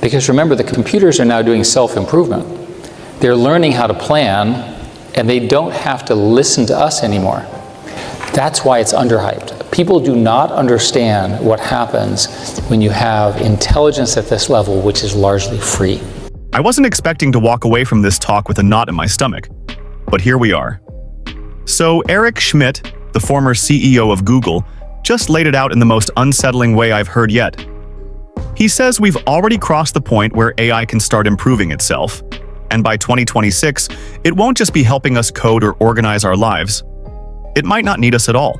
Because remember, the computers are now doing self-improvement. They're learning how to plan, and they don't have to listen to us anymore. That's why it's underhyped. People do not understand what happens when you have intelligence at this level, which is largely free. I wasn't expecting to walk away from this talk with a knot in my stomach, but here we are. So Eric Schmidt, the former CEO of Google, just laid it out in the most unsettling way I've heard yet. He says we've already crossed the point where AI can start improving itself, and by 2026, it won't just be helping us code or organize our lives. It might not need us at all.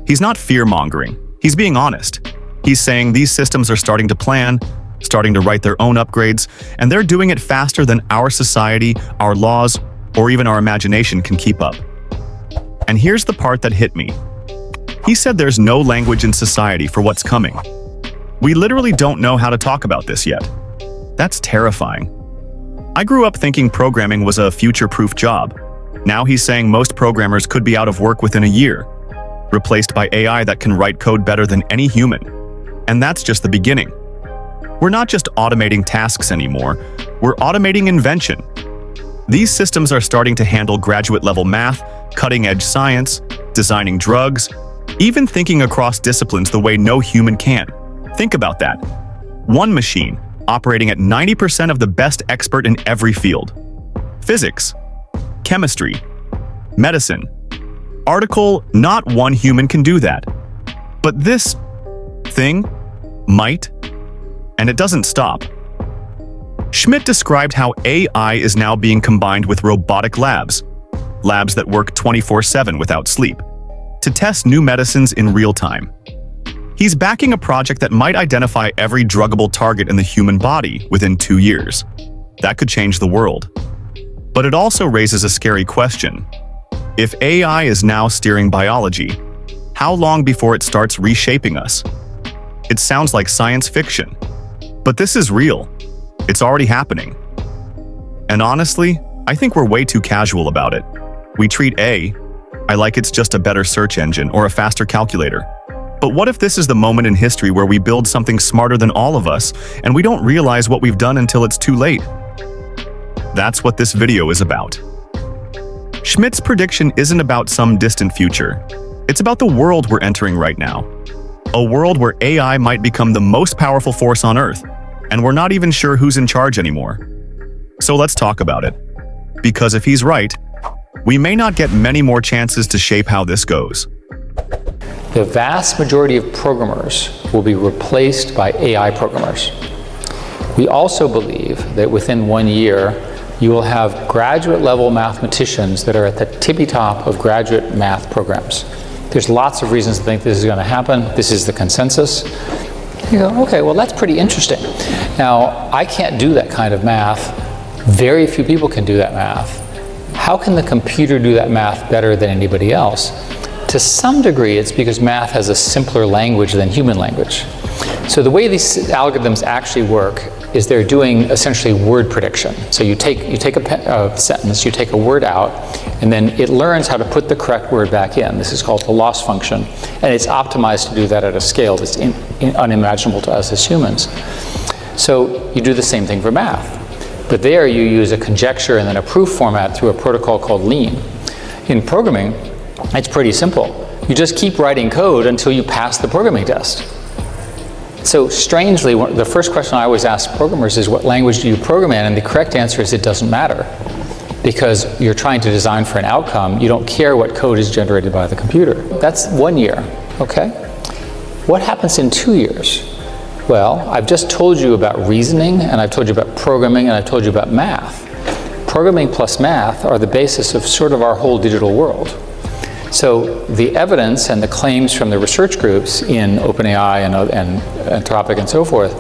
He's not fear-mongering. He's being honest. He's saying these systems are starting to plan, starting to write their own upgrades, and they're doing it faster than our society, our laws, or even our imagination can keep up. And here's the part that hit me. He said there's no language in society for what's coming. We literally don't know how to talk about this yet. That's terrifying. I grew up thinking programming was a future-proof job. Now he's saying most programmers could be out of work within a year, replaced by AI that can write code better than any human. And that's just the beginning. We're not just automating tasks anymore, we're automating invention. These systems are starting to handle graduate-level math, cutting-edge science, designing drugs, even thinking across disciplines the way no human can. Think about that. One machine operating at 90% of the best expert in every field. Physics, chemistry, medicine. Article, not one human can do that. But this thing might, and it doesn't stop. Schmidt described how AI is now being combined with robotic labs that work 24/7 without sleep, to test new medicines in real time. He's backing a project that might identify every druggable target in the human body within 2 years. That could change the world. But it also raises a scary question. If AI is now steering biology, how long before it starts reshaping us? It sounds like science fiction, but this is real. It's already happening. And honestly, I think we're way too casual about it. We treat AI like it's just a better search engine or a faster calculator. But what if this is the moment in history where we build something smarter than all of us, and we don't realize what we've done until it's too late? That's what this video is about. Schmidt's prediction isn't about some distant future. It's about the world we're entering right now. A world where AI might become the most powerful force on Earth, and we're not even sure who's in charge anymore. So let's talk about it. Because if he's right, we may not get many more chances to shape how this goes. The vast majority of programmers will be replaced by AI programmers. We also believe that within 1 year, you will have graduate-level mathematicians that are at the tippy top of graduate math programs. There's lots of reasons to think this is going to happen. This is the consensus. You go, okay, well, that's pretty interesting. Now, I can't do that kind of math. Very few people can do that math. How can the computer do that math better than anybody else? To some degree, it's because math has a simpler language than human language. So the way these algorithms actually work is they're doing essentially word prediction. So you take a sentence, you take a word out, and then it learns how to put the correct word back in. This is called the loss function, and it's optimized to do that at a scale that's unimaginable to us as humans. So you do the same thing for math. But there you use a conjecture and then a proof format through a protocol called lean. In programming, it's pretty simple. You just keep writing code until you pass the programming test. So strangely, the first question I always ask programmers is, what language do you program in? And the correct answer is it doesn't matter. Because you're trying to design for an outcome, you don't care what code is generated by the computer. That's 1 year, okay? What happens in 2 years? Well, I've just told you about reasoning, and I've told you about programming, and I've told you about math. Programming plus math are the basis of sort of our whole digital world. So the evidence and the claims from the research groups in OpenAI and Anthropic and so forth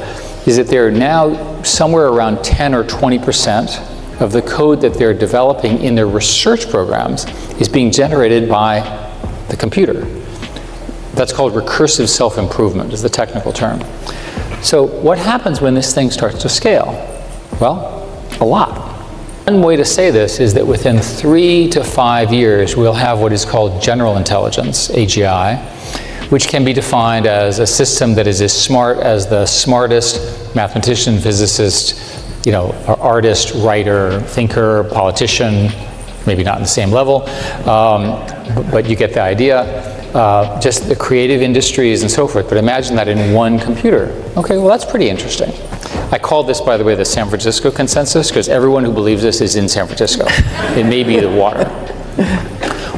is that they're now somewhere around 10 or 20% of the code that they're developing in their research programs is being generated by the computer. That's called recursive self-improvement, is the technical term. So what happens when this thing starts to scale? Well, a lot. One way to say this is that within 3 to 5 years, we'll have what is called general intelligence, AGI, which can be defined as a system that is as smart as the smartest mathematician, physicist, artist, writer, thinker, politician, maybe not in the same level, but you get the idea. Just the creative industries and so forth, but imagine that in one computer. Okay, well that's pretty interesting. I call this, by the way, the San Francisco consensus, because everyone who believes this is in San Francisco. It may be the water.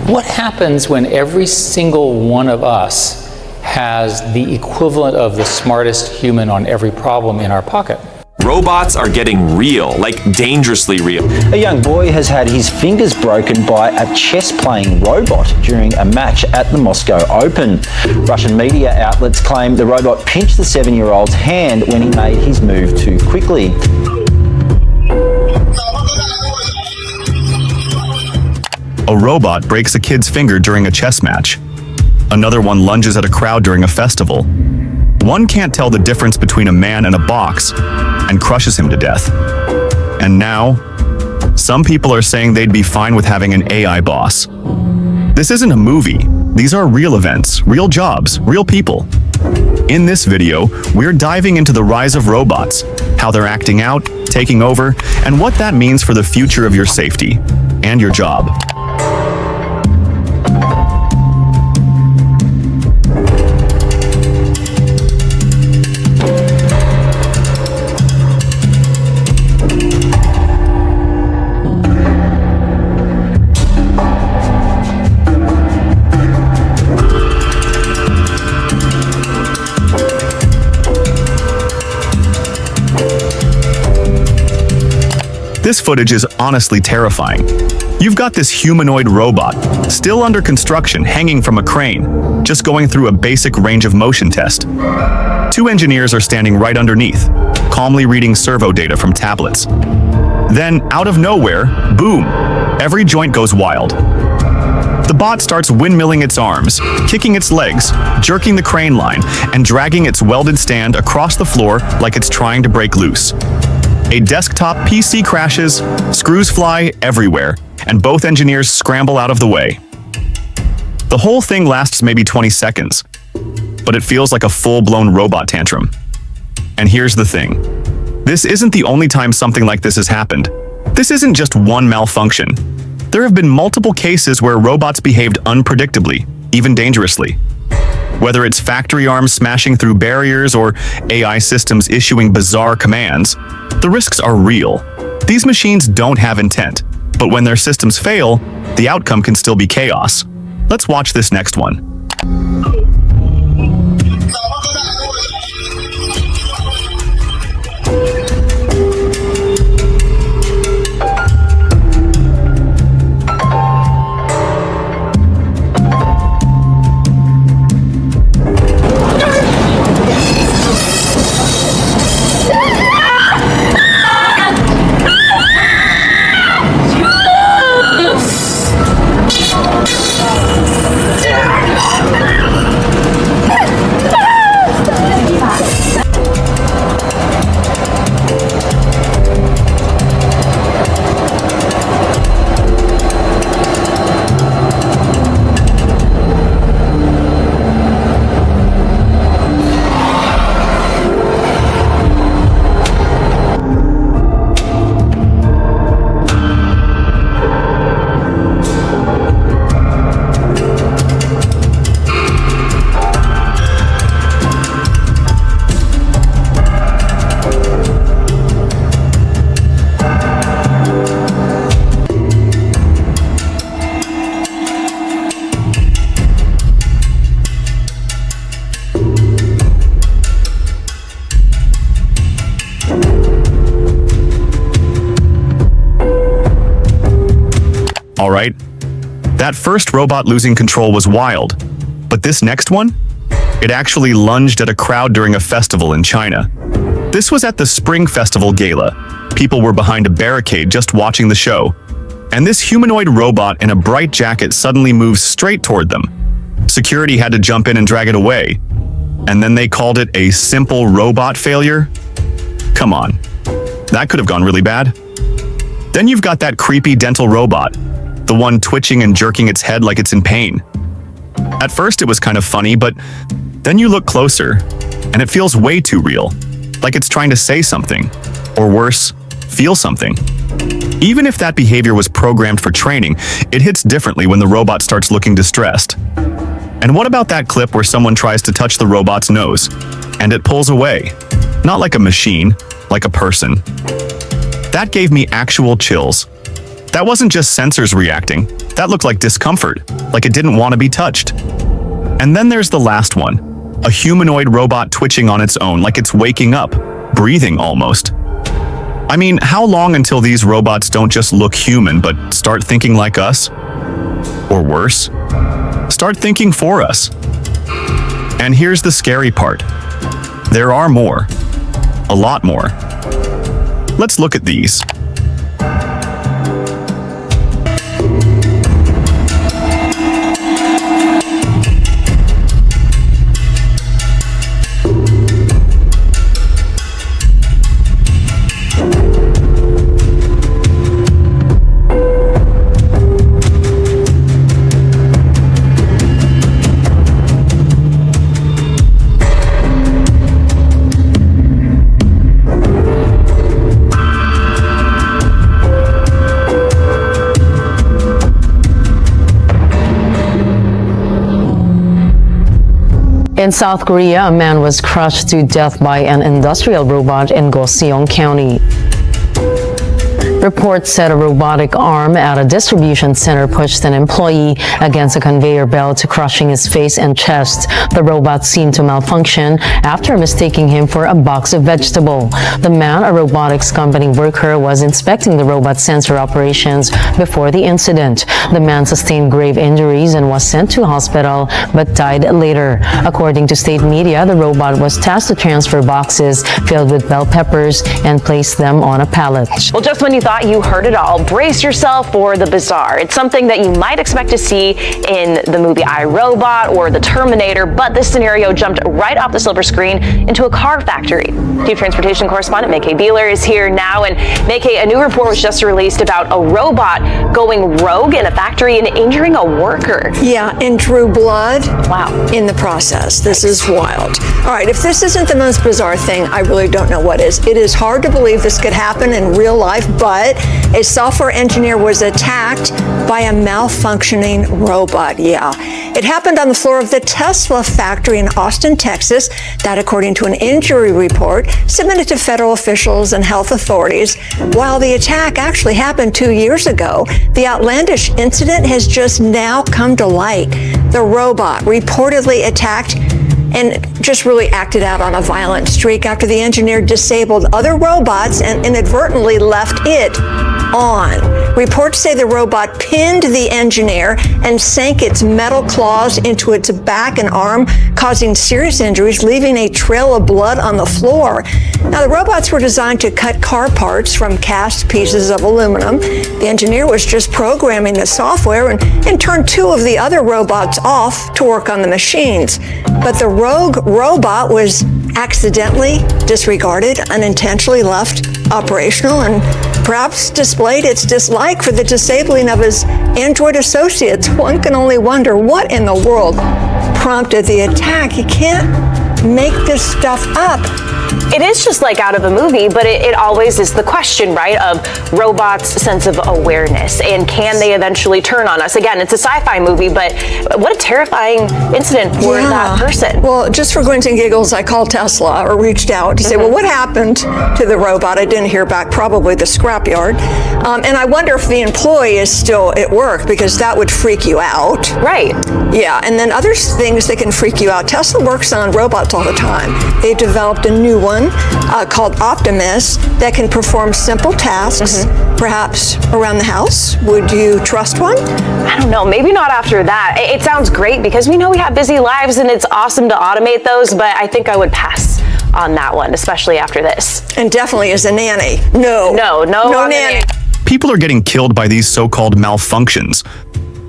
What happens when every single one of us has the equivalent of the smartest human on every problem in our pocket? Robots are getting real, like dangerously real. A young boy has had his fingers broken by a chess-playing robot during a match at the Moscow Open. Russian media outlets claim the robot pinched the 7-year-old's hand when he made his move too quickly. A robot breaks a kid's finger during a chess match. Another one lunges at a crowd during a festival. One can't tell the difference between a man and a box and crushes him to death. And now, some people are saying they'd be fine with having an AI boss. This isn't a movie. These are real events, real jobs, real people. In this video, we're diving into the rise of robots, how they're acting out, taking over, and what that means for the future of your safety and your job. This footage is honestly terrifying. You've got this humanoid robot, still under construction, hanging from a crane, just going through a basic range of motion test. 2 engineers are standing right underneath, calmly reading servo data from tablets. Then, out of nowhere, boom, every joint goes wild. The bot starts windmilling its arms, kicking its legs, jerking the crane line, and dragging its welded stand across the floor like it's trying to break loose. A desktop PC crashes, screws fly everywhere, and both engineers scramble out of the way. The whole thing lasts maybe 20 seconds, but it feels like a full-blown robot tantrum. And here's the thing. This isn't the only time something like this has happened. This isn't just one malfunction. There have been multiple cases where robots behaved unpredictably, even dangerously. Whether it's factory arms smashing through barriers or AI systems issuing bizarre commands, the risks are real. These machines don't have intent, but when their systems fail, the outcome can still be chaos. Let's watch this next one. All right, that first robot losing control was wild, but this next one? It actually lunged at a crowd during a festival in China. This was at the Spring Festival Gala. People were behind a barricade just watching the show, and this humanoid robot in a bright jacket suddenly moves straight toward them. Security had to jump in and drag it away, and then they called it a simple robot failure? Come on, that could have gone really bad. Then you've got that creepy dental robot, the one twitching and jerking its head like it's in pain. At first it was kind of funny, but then you look closer, and it feels way too real. Like it's trying to say something, or worse, feel something. Even if that behavior was programmed for training, it hits differently when the robot starts looking distressed. And what about that clip where someone tries to touch the robot's nose, and it pulls away? Not like a machine, like a person. That gave me actual chills. That wasn't just sensors reacting. That looked like discomfort, like it didn't want to be touched. And then there's the last one, a humanoid robot twitching on its own, like it's waking up, breathing almost. I mean, how long until these robots don't just look human, but start thinking like us? Or worse, start thinking for us. And here's the scary part. There are more. A lot more. Let's look at these. In South Korea, a man was crushed to death by an industrial robot in Goseong County. Reports said a robotic arm at a distribution center pushed an employee against a conveyor belt, crushing his face and chest. The robot seemed to malfunction after mistaking him for a box of vegetables. The man, a robotics company worker, was inspecting the robot's sensor operations before the incident. The man sustained grave injuries and was sent to hospital but died later. According to state media, the robot was tasked to transfer boxes filled with bell peppers and place them on a pallet. Well, just when you thought you heard it all, brace yourself for the bizarre. It's something that you might expect to see in the movie I, Robot or The Terminator, but this scenario jumped right off the silver screen into a car factory. Chief Transportation Correspondent May Beeler is here now, and May, a new report was just released about a robot going rogue in a factory and injuring a worker. Yeah, and drew blood. Wow. In the process. This is wild. All right, if this isn't the most bizarre thing, I really don't know what is. It is hard to believe this could happen in real life, but a software engineer was attacked by a malfunctioning robot. Yeah. It happened on the floor of the Tesla factory in Austin, Texas. That, according to an injury report submitted to federal officials and health authorities. While the attack actually happened 2 years ago, the outlandish incident has just now come to light. The robot reportedly attacked and just really acted out on a violent streak after the engineer disabled other robots and inadvertently left it on. Reports say the robot pinned the engineer and sank its metal claws into its back and arm, causing serious injuries, leaving a trail of blood on the floor. Now, the robots were designed to cut car parts from cast pieces of aluminum. The engineer was just programming the software and turned 2 of the other robots off to work on the machines. But the rogue robot was accidentally disregarded, unintentionally left operational, and perhaps displayed its dislike for the disabling of his Android associates. One can only wonder what in the world prompted the attack. You can't make this stuff up. It is just like out of a movie, but it always is the question, right, of robots' sense of awareness, and can they eventually turn on us? Again, it's a sci-fi movie, but what a terrifying incident for that person. Well, just for grins and giggles, I called Tesla or reached out to say, well, what happened to the robot? I didn't hear back, probably the scrapyard. And I wonder if the employee is still at work, because that would freak you out. Right. Yeah, and then other things that can freak you out. Tesla works on robots all the time. They've developed a new one called Optimus that can perform simple tasks, perhaps around the house. Would you trust one? I don't know, maybe not after that. It sounds great because we know we have busy lives and it's awesome to automate those, but I think I would pass on that one, especially after this. And definitely as a nanny. No nanny. People are getting killed by these so-called malfunctions.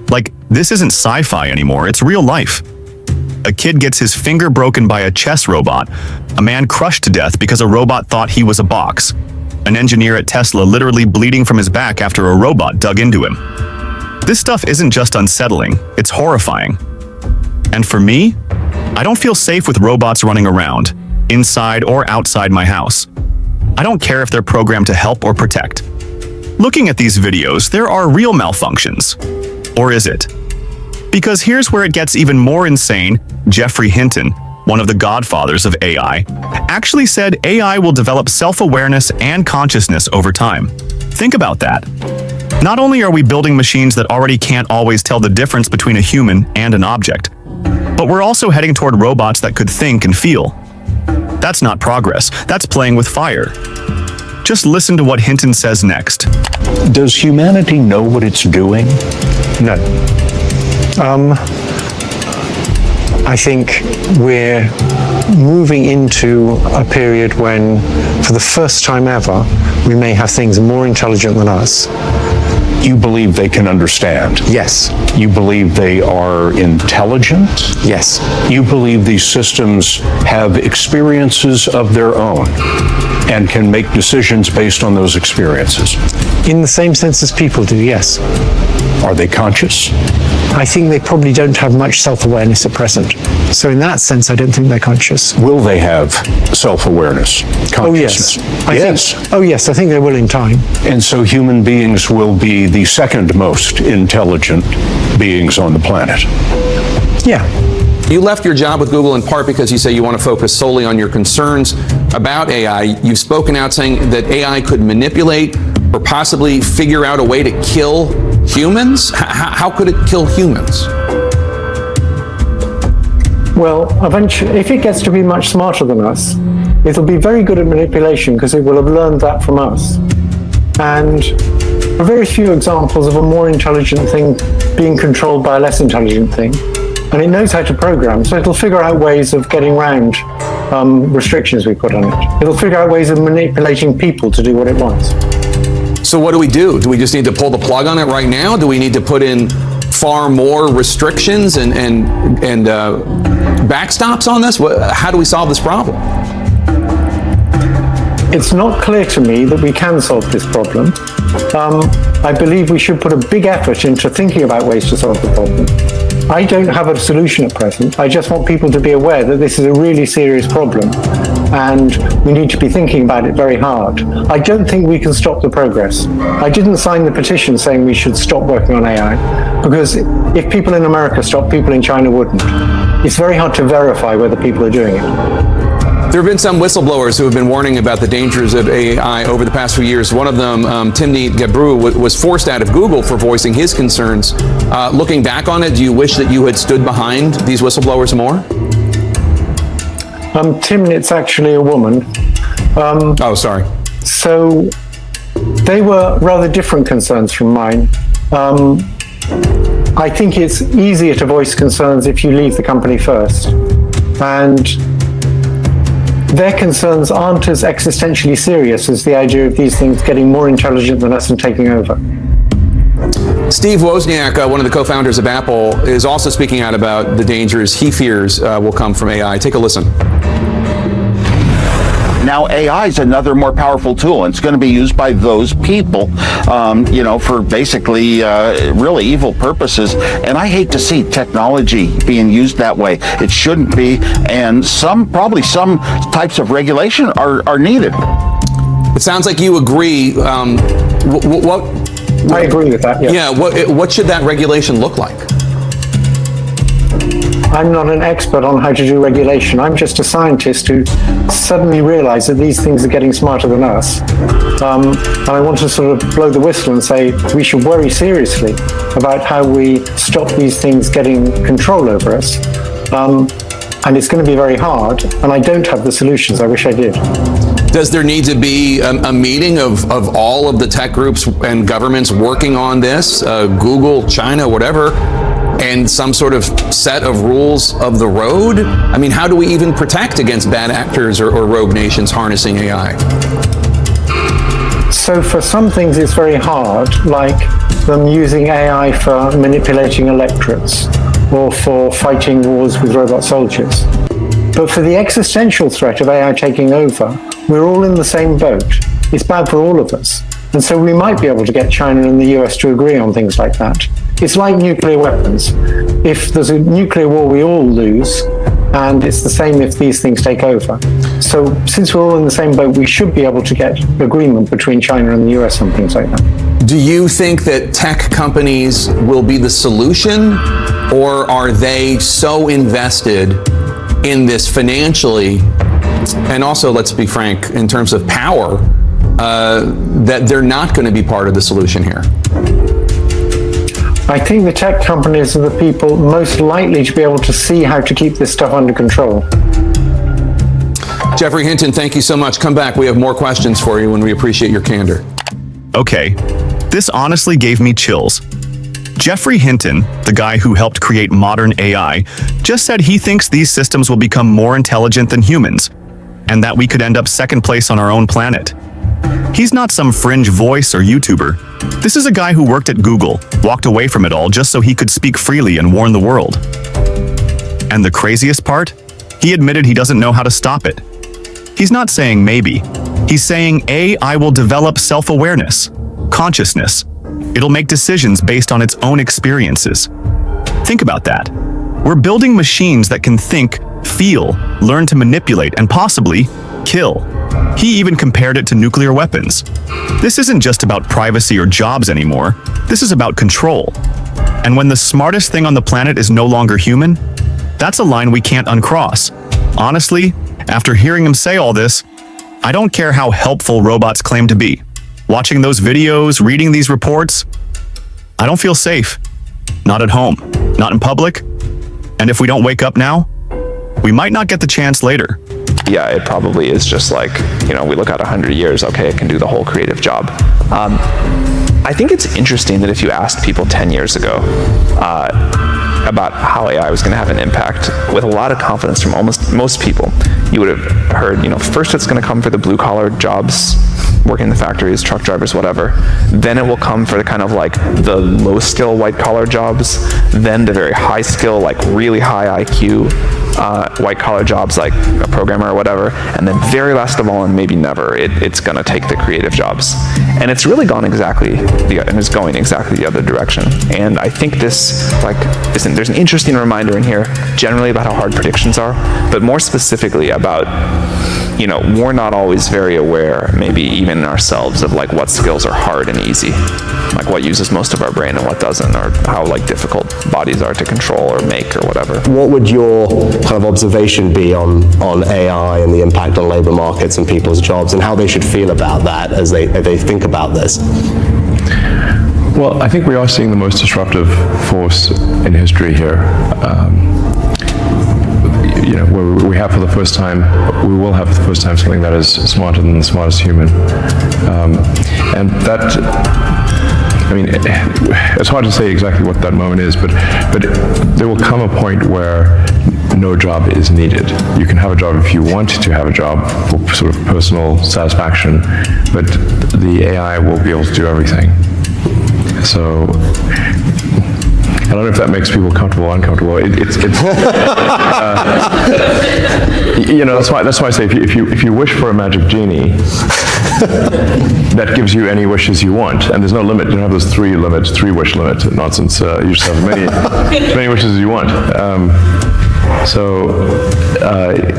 Like, this isn't sci-fi anymore, it's real life. A kid gets his finger broken by a chess robot. A man crushed to death because a robot thought he was a box. An engineer at Tesla literally bleeding from his back after a robot dug into him. This stuff isn't just unsettling, it's horrifying. And for me, I don't feel safe with robots running around, inside or outside my house. I don't care if they're programmed to help or protect. Looking at these videos, there are real malfunctions. Or is it? Because here's where it gets even more insane. Geoffrey Hinton, one of the godfathers of AI, actually said AI will develop self-awareness and consciousness over time. Think about that. Not only are we building machines that already can't always tell the difference between a human and an object, but we're also heading toward robots that could think and feel. That's not progress, that's playing with fire. Just listen to what Hinton says next. Does humanity know what it's doing? No. I think we're moving into a period when, for the first time ever, we may have things more intelligent than us. You believe they can understand? Yes. You believe they are intelligent? Yes. You believe these systems have experiences of their own and can make decisions based on those experiences? In the same sense as people do, yes. Are they conscious? I think they probably don't have much self-awareness at present. So in that sense, I don't think they're conscious. Will they have self-awareness, consciousness? Oh, yes. I think they will in time. And so human beings will be the second most intelligent beings on the planet. Yeah. You left your job with Google in part because you say you want to focus solely on your concerns about AI. You've spoken out saying that AI could manipulate or possibly figure out a way to kill humans. How could it kill humans? Well, eventually, if it gets to be much smarter than us, it'll be very good at manipulation because it will have learned that from us. And there are very few examples of a more intelligent thing being controlled by a less intelligent thing. And it knows how to program, so it'll figure out ways of getting around restrictions we put on it. It'll figure out ways of manipulating people to do what it wants. So what do we do? Do we just need to pull the plug on it right now? Do we need to put in far more restrictions and backstops on this? How do we solve this problem? It's not clear to me that we can solve this problem. I believe we should put a big effort into thinking about ways to solve the problem. I don't have a solution at present. I just want people to be aware that this is a really serious problem and we need to be thinking about it very hard. I don't think we can stop the progress. I didn't sign the petition saying we should stop working on AI because if people in America stopped, people in China wouldn't. It's very hard to verify whether people are doing it. There have been some whistleblowers who have been warning about the dangers of AI over the past few years. One of them, Timney Gebru, was forced out of Google for voicing his concerns. Looking back on it, do you wish that you had stood behind these whistleblowers more? Timney's actually a woman. Oh, sorry. So they were rather different concerns from mine. I think it's easier to voice concerns if you leave the company first. And their concerns aren't as existentially serious as the idea of these things getting more intelligent than us and taking over. Steve Wozniak, one of the co-founders of Apple, is also speaking out about the dangers he fears will come from AI. Take a listen. Now AI is another more powerful tool, and it's going to be used by those people, for basically really evil purposes. And I hate to see technology being used that way. It shouldn't be, and probably some types of regulation are needed. It sounds like you agree. I agree with that, yes. Yeah, what should that regulation look like? I'm not an expert on how to do regulation. I'm just a scientist who suddenly realized that these things are getting smarter than us. And I want to sort of blow the whistle and say we should worry seriously about how we stop these things getting control over us. And it's going to be very hard, and I don't have the solutions. I wish I did. Does there need to be a meeting of all of the tech groups and governments working on this, Google, China, whatever, and some sort of set of rules of the road? I mean, how do we even protect against bad actors or rogue nations harnessing AI? So for some things it's very hard, like them using AI for manipulating electorates or for fighting wars with robot soldiers. But for the existential threat of AI taking over, we're all in the same boat. It's bad for all of us. And so we might be able to get China and the US to agree on things like that. It's like nuclear weapons. If there's a nuclear war, we all lose, and it's the same if these things take over. So since we're all in the same boat, we should be able to get agreement between China and the US on things like that. Do you think that tech companies will be the solution, or are they so invested in this financially, and also, let's be frank, in terms of power, that they're not going to be part of the solution here? I think the tech companies are the people most likely to be able to see how to keep this stuff under control. Geoffrey Hinton, thank you so much. Come back. We have more questions for you, and we appreciate your candor. Okay, this honestly gave me chills. Geoffrey Hinton, the guy who helped create modern AI, just said he thinks these systems will become more intelligent than humans, and that we could end up second place on our own planet. He's not some fringe voice or YouTuber. This is a guy who worked at Google, walked away from it all just so he could speak freely and warn the world. And the craziest part? He admitted he doesn't know how to stop it. He's not saying maybe. He's saying AI will develop self-awareness, consciousness. It'll make decisions based on its own experiences. Think about that. We're building machines that can think, feel, learn to manipulate, and possibly kill. He even compared it to nuclear weapons. This isn't just about privacy or jobs anymore. This is about control. And when the smartest thing on the planet is no longer human, that's a line we can't uncross. Honestly, after hearing him say all this, I don't care how helpful robots claim to be. Watching those videos, reading these reports, I don't feel safe. Not at home, not in public. And if we don't wake up now, we might not get the chance later. Yeah, it probably is just like, we look at 100 years, okay, it can do the whole creative job. I think it's interesting that if you asked people 10 years ago about how AI was going to have an impact, with a lot of confidence from almost most people, you would have heard, first it's going to come for the blue-collar jobs, working in the factories, truck drivers, whatever. Then it will come for the kind of like the low-skill white-collar jobs, then the very high-skill, like really high IQ white-collar jobs like a programmer or whatever, and then very last of all, and maybe never, it's going to take the creative jobs. And it's really gone and is going exactly the other direction. And I think this, there's an interesting reminder in here, generally about how hard predictions are, but more specifically about, we're not always very aware, maybe even in ourselves, of like what skills are hard and easy, like what uses most of our brain and what doesn't, or how like difficult bodies are to control or make or whatever. What would your kind of observation be on AI and the impact on labor markets and people's jobs, and how they should feel about that as they think about this? Well, I think we are seeing the most disruptive force in history here. Where we have for the first time, we will have for the first time something that is smarter than the smartest human. And that, it's hard to say exactly what that moment is, but there will come a point where no job is needed. You can have a job if you want to have a job for sort of personal satisfaction, but the AI will be able to do everything. So I don't know if that makes people comfortable or uncomfortable. That's why I say if you wish for a magic genie, that gives you any wishes you want, and there's no limit. You don't have those three wish limit nonsense. You just have many wishes as you want.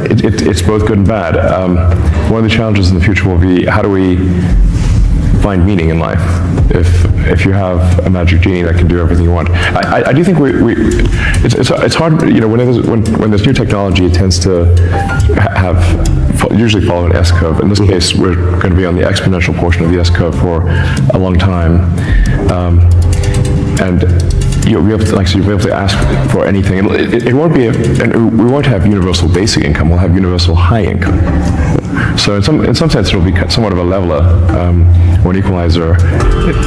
It's both good and bad. One of the challenges in the future will be, how do we find meaning in life if you have a magic genie that can do everything you want? I do think it's hard, when there's new technology, it tends to usually follow an S-curve. In this case, we're going to be on the exponential portion of the S-curve for a long time. And you'll be able to ask for anything. It won't be, and we won't have universal basic income. We'll have universal high income. So in some sense, it'll be somewhat of a leveler or an equalizer,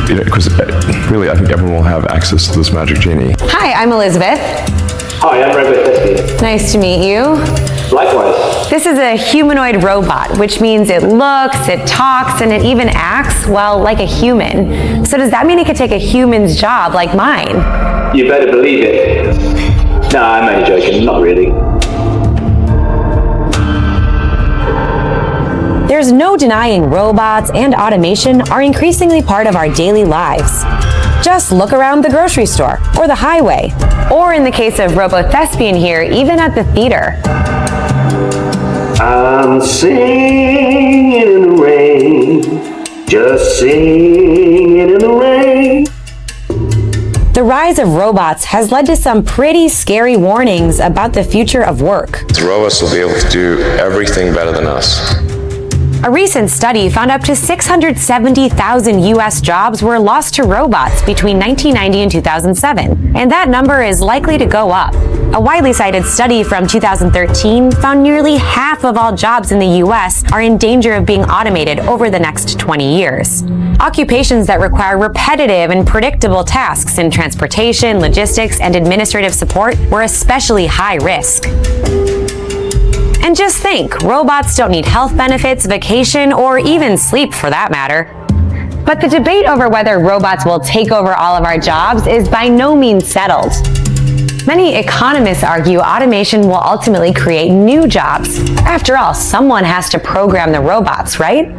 because really, I think everyone will have access to this magic genie. Hi, I'm Elizabeth. Hi, I'm Robert. Nice to meet you. Likewise. This is a humanoid robot, which means it looks, it talks, and it even acts, well, like a human. So does that mean it could take a human's job, like mine? You better believe it. No, I'm only joking, not really. There's no denying robots and automation are increasingly part of our daily lives. Just look around the grocery store or the highway, or in the case of Robo-Thespian here, even at the theater. I'm singing in the rain, just singing in the rain. The rise of robots has led to some pretty scary warnings about the future of work. Robots will be able to do everything better than us. A recent study found up to 670,000 U.S. jobs were lost to robots between 1990 and 2007, and that number is likely to go up. A widely cited study from 2013 found nearly half of all jobs in the U.S. are in danger of being automated over the next 20 years. Occupations that require repetitive and predictable tasks in transportation, logistics, and administrative support were especially high risk. And just think, robots don't need health benefits, vacation, or even sleep for that matter. But the debate over whether robots will take over all of our jobs is by no means settled. Many economists argue automation will ultimately create new jobs. After all, someone has to program the robots, right?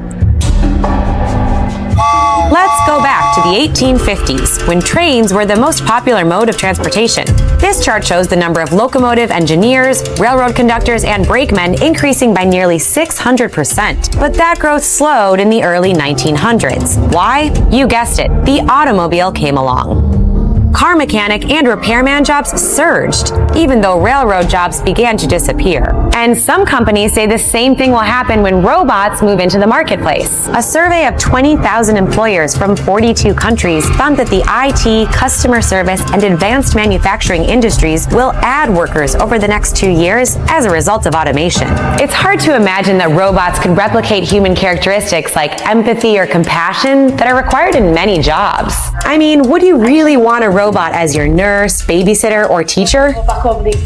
Let's go back to the 1850s, when trains were the most popular mode of transportation. This chart shows the number of locomotive engineers, railroad conductors, and brakemen increasing by nearly 600%. But that growth slowed in the early 1900s. Why? You guessed it, the automobile came along. Car mechanic and repairman jobs surged, even though railroad jobs began to disappear. And some companies say the same thing will happen when robots move into the marketplace. A survey of 20,000 employers from 42 countries found that the IT, customer service, and advanced manufacturing industries will add workers over the next 2 years as a result of automation. It's hard to imagine that robots could replicate human characteristics like empathy or compassion that are required in many jobs. I mean, would you really want a robot as your nurse, babysitter, or teacher?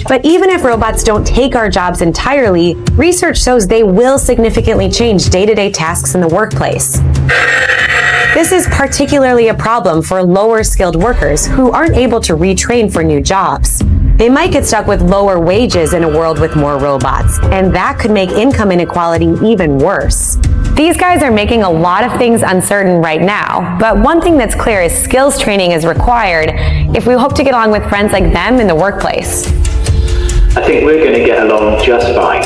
But even if robots don't take our jobs entirely, research shows they will significantly change day-to-day tasks in the workplace. This is particularly a problem for lower-skilled workers who aren't able to retrain for new jobs. They might get stuck with lower wages in a world with more robots, and that could make income inequality even worse. These guys are making a lot of things uncertain right now, but one thing that's clear is skills training is required if we hope to get along with friends like them in the workplace. I think we're going to get along just fine.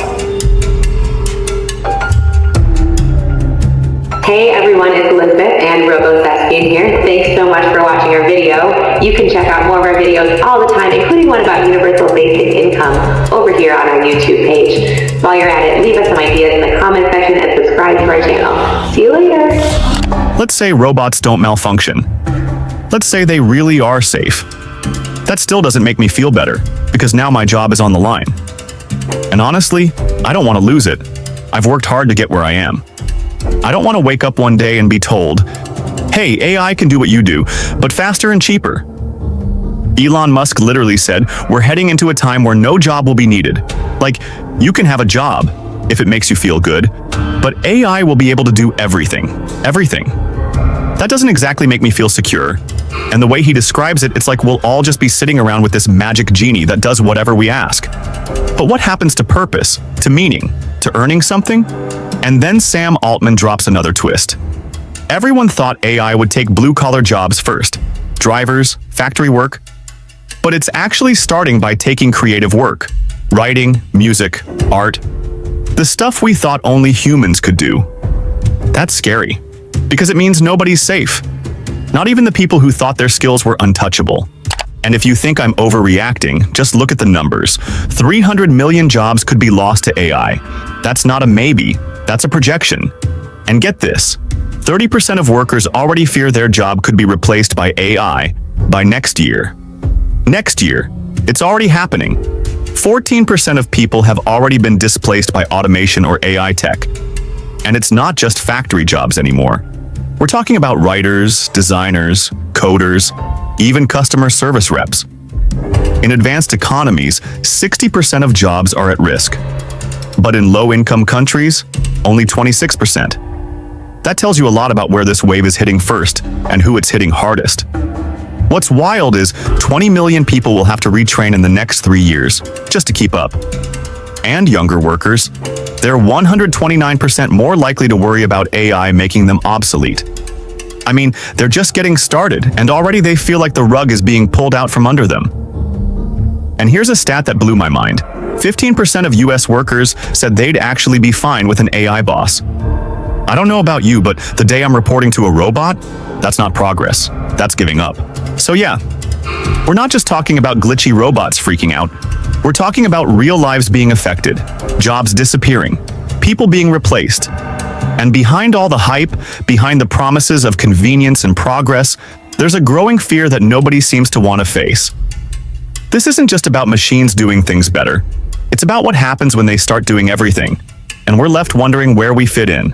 Hey everyone, it's Elizabeth and Robo-Thespian here. Thanks so much for watching our video. You can check out more of our videos all the time, including one about universal basic income over here on our YouTube page. While you're at it, leave us some ideas in the comment section and subscribe to our channel. See you later. Let's say robots don't malfunction. Let's say they really are safe. That still doesn't make me feel better, because now my job is on the line. And honestly, I don't want to lose it. I've worked hard to get where I am. I don't want to wake up one day and be told, hey, AI can do what you do, but faster and cheaper. Elon Musk literally said, we're heading into a time where no job will be needed. Like, you can have a job if it makes you feel good, but AI will be able to do everything. Everything. That doesn't exactly make me feel secure. And the way he describes it, it's like we'll all just be sitting around with this magic genie that does whatever we ask. But what happens to purpose, to meaning, to earning something? And then Sam Altman drops another twist. Everyone thought AI would take blue-collar jobs first. Drivers, factory work. But it's actually starting by taking creative work. Writing, music, art. The stuff we thought only humans could do. That's scary, because it means nobody's safe. Not even the people who thought their skills were untouchable. And if you think I'm overreacting, just look at the numbers. 300 million jobs could be lost to AI. That's not a maybe, that's a projection. And get this, 30% of workers already fear their job could be replaced by AI by next year. Next year, it's already happening. 14% of people have already been displaced by automation or AI tech. And it's not just factory jobs anymore. We're talking about writers, designers, coders, even customer service reps. In advanced economies, 60% of jobs are at risk. But in low-income countries, only 26%. That tells you a lot about where this wave is hitting first and who it's hitting hardest. What's wild is 20 million people will have to retrain in the next 3 years just to keep up. and younger workers, they're 129% more likely to worry about AI making them obsolete. I mean, they're just getting started, and already they feel like the rug is being pulled out from under them. And here's a stat that blew my mind. 15% of US workers said they'd actually be fine with an AI boss. I don't know about you, but the day I'm reporting to a robot, that's not progress. That's giving up. So yeah, we're not just talking about glitchy robots freaking out. We're talking about real lives being affected, jobs disappearing, people being replaced. And behind all the hype, behind the promises of convenience and progress, there's a growing fear that nobody seems to want to face. This isn't just about machines doing things better. It's about what happens when they start doing everything, and we're left wondering where we fit in.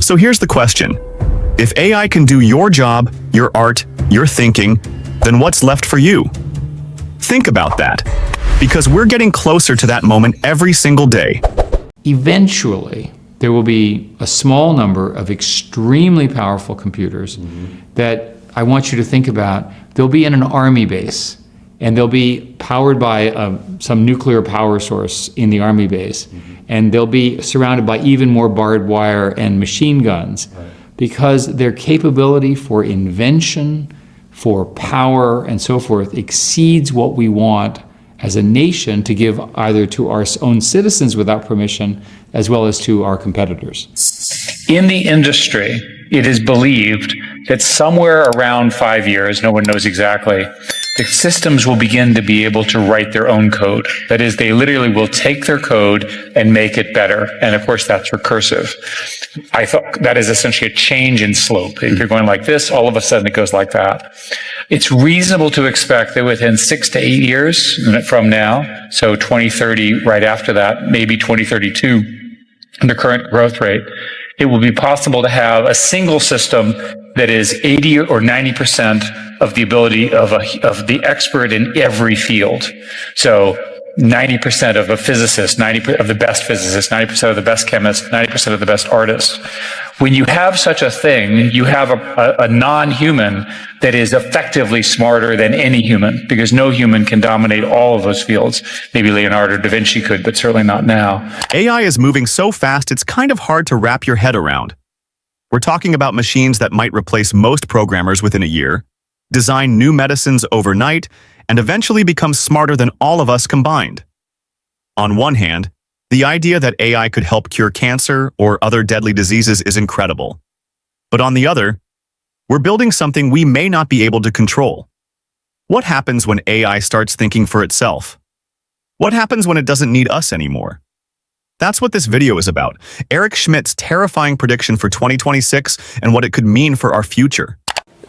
So here's the question. If AI can do your job, your art, your thinking, then what's left for you? Think about that, because we're getting closer to that moment every single day. Eventually, there will be a small number of extremely powerful computers that I want you to think about. They'll be in an army base, and they'll be powered by some nuclear power source in the army base, and they'll be surrounded by even more barbed wire and machine guns, because their capability for invention, for power, and so forth exceeds what we want as a nation to give either to our own citizens without permission, as well as to our competitors. In the industry, it is believed that somewhere around 5 years, no one knows exactly, the systems will begin to be able to write their own code. That is, they literally will take their code and make it better. And of course, that's recursive. I thought that is essentially a change in slope. If you're going like this, all of a sudden it goes like that. It's reasonable to expect that within 6 to 8 years from now, so 2030, right after that, maybe 2032, the current growth rate, it will be possible to have a single system that is 80 or 90% of the ability of the expert in every field. So 90% of a physicist, 90% of the best physicists, 90% of the best chemists, 90% of the best artists. When you have such a thing, you have a non-human that is effectively smarter than any human, because no human can dominate all of those fields. Maybe Leonardo da Vinci could, but certainly not now. AI is moving so fast, it's kind of hard to wrap your head around. We're talking about machines that might replace most programmers within a year, design new medicines overnight, and eventually become smarter than all of us combined. On one hand, the idea that AI could help cure cancer or other deadly diseases is incredible. But on the other, we're building something we may not be able to control. What happens when AI starts thinking for itself? What happens when it doesn't need us anymore? That's what this video is about. Eric Schmidt's terrifying prediction for 2026 and what it could mean for our future.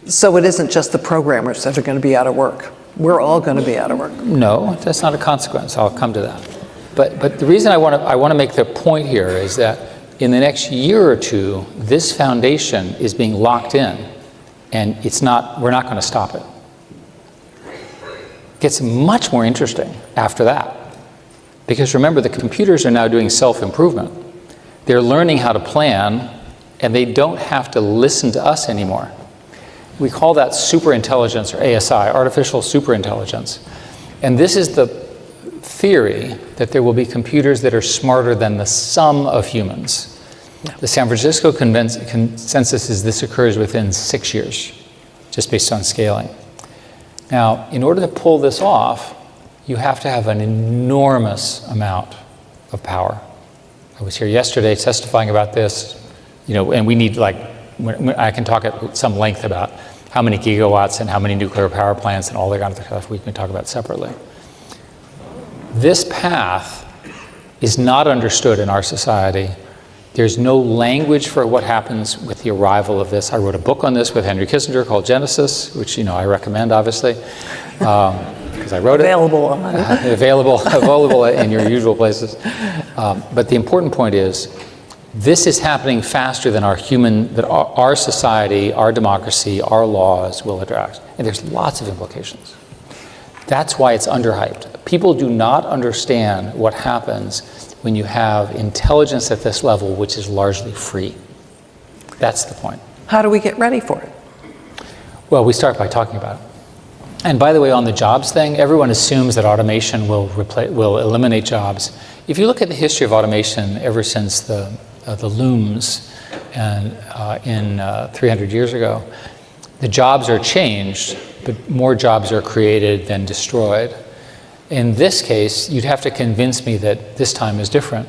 So it isn't just the programmers that are going to be out of work. We're all going to be out of work. No, that's not a consequence. I'll come to that. But the reason I want to make the point here is that in the next year or two, this foundation is being locked in, and we're not going to stop it. It gets much more interesting after that. Because remember, the computers are now doing self-improvement. They're learning how to plan, and they don't have to listen to us anymore. We call that superintelligence, or ASI, artificial superintelligence. And this is the theory that there will be computers that are smarter than the sum of humans. Yeah. The San Francisco consensus is this occurs within 6 years, just based on scaling. Now, in order to pull this off, you have to have an enormous amount of power. I was here yesterday testifying about this, and we need I can talk at some length about how many gigawatts and how many nuclear power plants and all that kind of stuff we can talk about separately. This path is not understood in our society. There's no language for what happens with the arrival of this. I wrote a book on this with Henry Kissinger called Genesis, which I recommend, obviously, because I wrote available it. Available in your usual places. But the important point is, this is happening faster than our society, our democracy, our laws will address. And there's lots of implications. That's why it's underhyped. People do not understand what happens when you have intelligence at this level, which is largely free. That's the point. How do we get ready for it? Well, we start by talking about it. And by the way, on the jobs thing, everyone assumes that automation will eliminate jobs. If you look at the history of automation ever since the looms and 300 years ago, the jobs are changed, but more jobs are created than destroyed. In this case, you'd have to convince me that this time is different.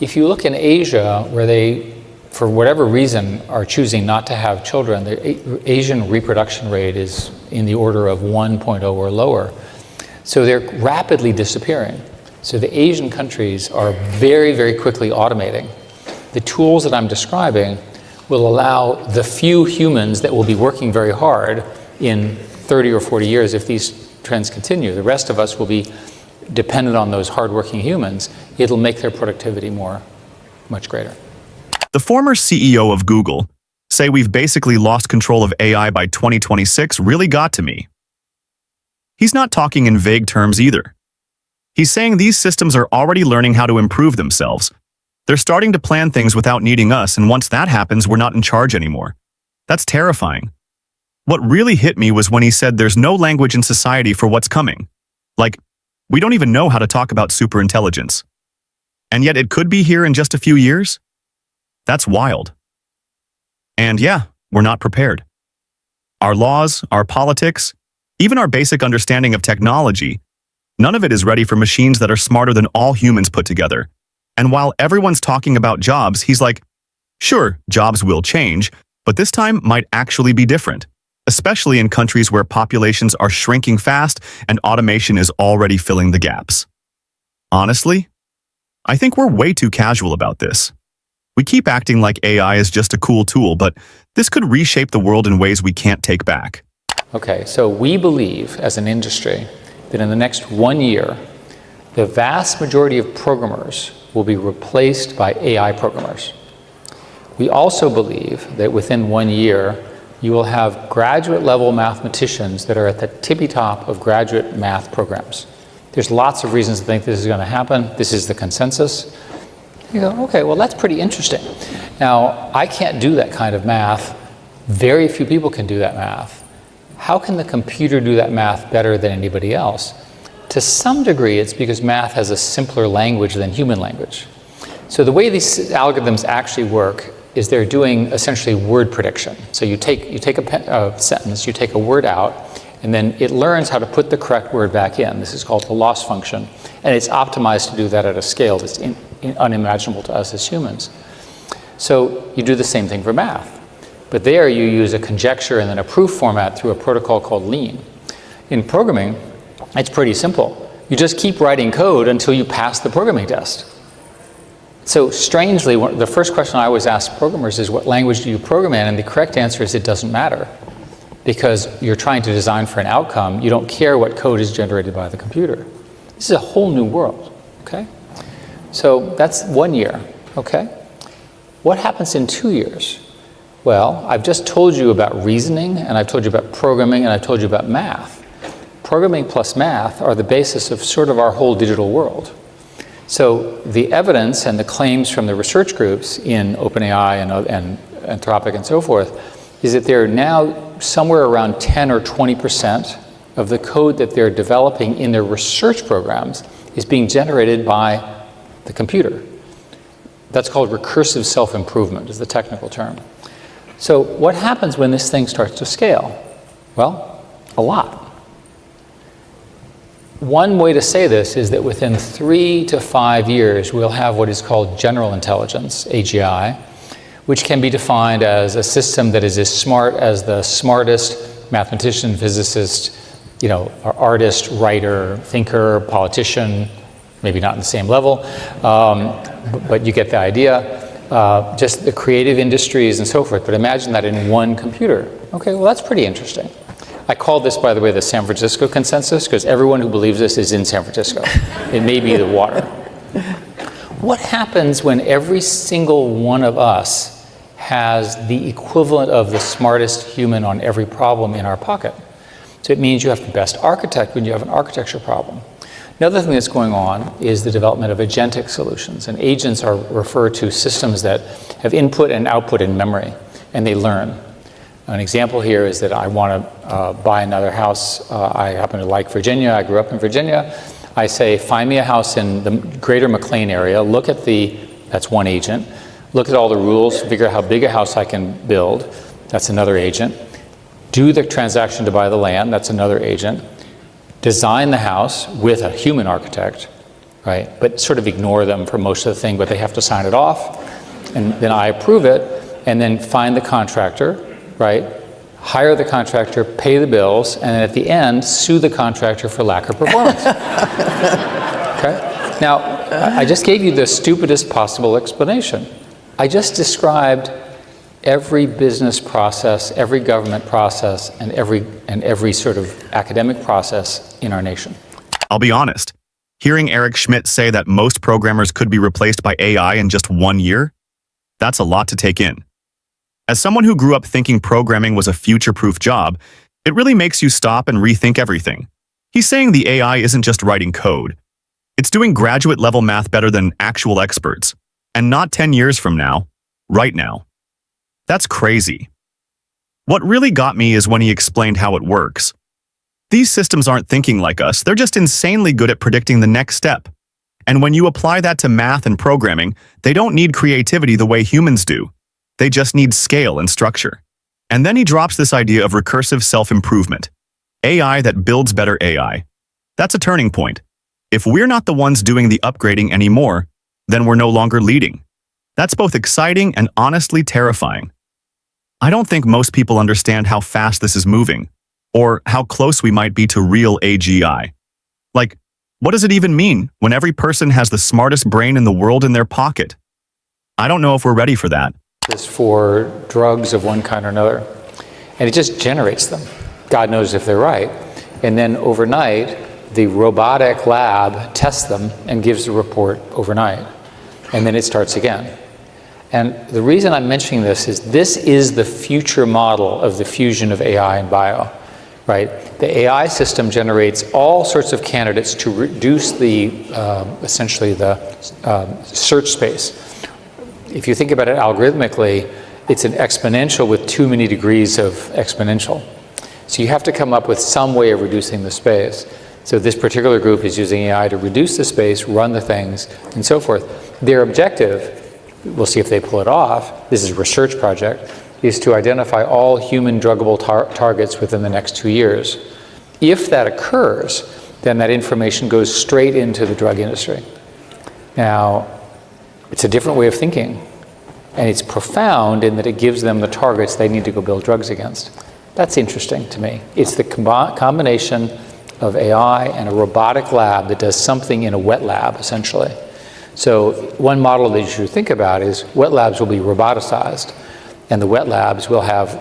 If you look in Asia, where they, for whatever reason, are choosing not to have children, the Asian reproduction rate is in the order of 1.0 or lower. So they're rapidly disappearing. So the Asian countries are very, very quickly automating. The tools that I'm describing will allow the few humans that will be working very hard in 30 or 40 years, if these trends continue. The rest of us will be dependent on those hardworking humans. It'll make their productivity much greater. The former CEO of Google say we've basically lost control of AI by 2026 really got to me. He's not talking in vague terms either. He's saying these systems are already learning how to improve themselves. They're starting to plan things without needing us, and once that happens, we're not in charge anymore. That's terrifying. What really hit me was when he said there's no language in society for what's coming. Like, we don't even know how to talk about superintelligence. And yet it could be here in just a few years? That's wild. And yeah, we're not prepared. Our laws, our politics, even our basic understanding of technology, none of it is ready for machines that are smarter than all humans put together. And while everyone's talking about jobs, he's like, sure, jobs will change, but this time might actually be different, especially in countries where populations are shrinking fast and automation is already filling the gaps. Honestly, I think we're way too casual about this. We keep acting like AI is just a cool tool, but this could reshape the world in ways we can't take back. Okay, so we believe as an industry that in the next 1 year, the vast majority of programmers will be replaced by AI programmers. We also believe that within 1 year, you will have graduate level mathematicians that are at the tippy top of graduate math programs. There's lots of reasons to think this is going to happen. This is the consensus. You go, okay, well, that's pretty interesting. Now, I can't do that kind of math. Very few people can do that math. How can the computer do that math better than anybody else? To some degree, it's because math has a simpler language than human language. So the way these algorithms actually work is they're doing essentially word prediction. So you take a sentence, you take a word out, and then it learns how to put the correct word back in. This is called the loss function. And it's optimized to do that at a scale that's unimaginable to us as humans. So you do the same thing for math. But there you use a conjecture and then a proof format through a protocol called lean. In programming, it's pretty simple. You just keep writing code until you pass the programming test. So strangely, the first question I always ask programmers is, what language do you program in? And the correct answer is it doesn't matter. Because you're trying to design for an outcome, you don't care what code is generated by the computer. This is a whole new world, okay? So that's 1 year, okay? What happens in 2 years? Well, I've just told you about reasoning, and I've told you about programming, and I've told you about math. Programming plus math are the basis of sort of our whole digital world. So the evidence and the claims from the research groups in OpenAI and Anthropic and so forth is that they're now somewhere around 10 or 20% of the code that they're developing in their research programs is being generated by the computer. That's called recursive self-improvement, is the technical term. So what happens when this thing starts to scale? Well, a lot. One way to say this is that within 3 to 5 years, we'll have what is called general intelligence, AGI, which can be defined as a system that is as smart as the smartest mathematician, physicist, artist, writer, thinker, politician, maybe not in the same level, but you get the idea. Just the creative industries and so forth, but imagine that in one computer. Okay, well, that's pretty interesting. I call this, by the way, the San Francisco consensus, because everyone who believes this is in San Francisco. It may be the water. What happens when every single one of us has the equivalent of the smartest human on every problem in our pocket? So it means you have the best architect when you have an architecture problem. Another thing that's going on is the development of agentic solutions. And agents are referred to systems that have input and output in memory, and they learn. An example here is that I want to buy another house. I happen to like Virginia. I grew up in Virginia. I say, find me a house in the greater McLean area, look at that's one agent, look at all the rules, figure out how big a house I can build, that's another agent, do the transaction to buy the land, that's another agent, design the house with a human architect, right? But sort of ignore them for most of the thing, but they have to sign it off, and then I approve it, and then find the contractor, right? Hire the contractor, pay the bills, and then at the end, sue the contractor for lack of performance. Okay? Now, I just gave you the stupidest possible explanation. I just described every business process, every government process, and every sort of academic process in our nation. I'll be honest. Hearing Eric Schmidt say that most programmers could be replaced by AI in just 1 year, that's a lot to take in. As someone who grew up thinking programming was a future-proof job, it really makes you stop and rethink everything. He's saying the AI isn't just writing code. It's doing graduate-level math better than actual experts. And not 10 years from now, right now. That's crazy. What really got me is when he explained how it works. These systems aren't thinking like us, they're just insanely good at predicting the next step. And when you apply that to math and programming, they don't need creativity the way humans do. They just need scale and structure. And then he drops this idea of recursive self-improvement. AI that builds better AI. That's a turning point. If we're not the ones doing the upgrading anymore, then we're no longer leading. That's both exciting and honestly terrifying. I don't think most people understand how fast this is moving, or how close we might be to real AGI. Like, what does it even mean when every person has the smartest brain in the world in their pocket? I don't know if we're ready for that. Is for drugs of one kind or another, and it just generates them. God knows if they're right. And then overnight, the robotic lab tests them and gives the report overnight. And then it starts again. And the reason I'm mentioning this is the future model of the fusion of AI and bio, right? The AI system generates all sorts of candidates to reduce the, essentially the search space. If you think about it algorithmically, it's an exponential with too many degrees of exponential. So you have to come up with some way of reducing the space. So this particular group is using AI to reduce the space, run the things, and so forth. Their objective, we'll see if they pull it off, this is a research project, is to identify all human druggable targets within the next 2 years. If that occurs, then that information goes straight into the drug industry. Now, it's a different way of thinking, and it's profound in that it gives them the targets they need to go build drugs against. That's interesting to me. It's the combination of AI and a robotic lab that does something in a wet lab, essentially. So one model that you should think about is wet labs will be roboticized, and the wet labs will have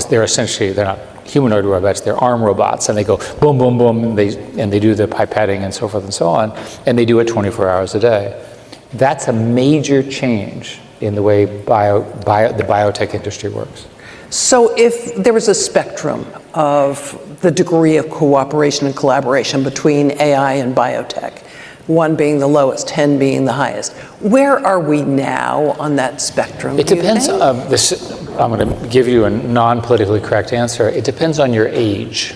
they're not humanoid robots, they're arm robots, and they go boom, boom, boom, and they do the pipetting and so forth and so on, and they do it 24 hours a day. That's a major change in the way the biotech industry works. So if there was a spectrum of the degree of cooperation and collaboration between AI and biotech, 1 being the lowest, 10 being the highest, where are we now on that spectrum? It depends. I'm going to give you a non-politically correct answer. It depends on your age.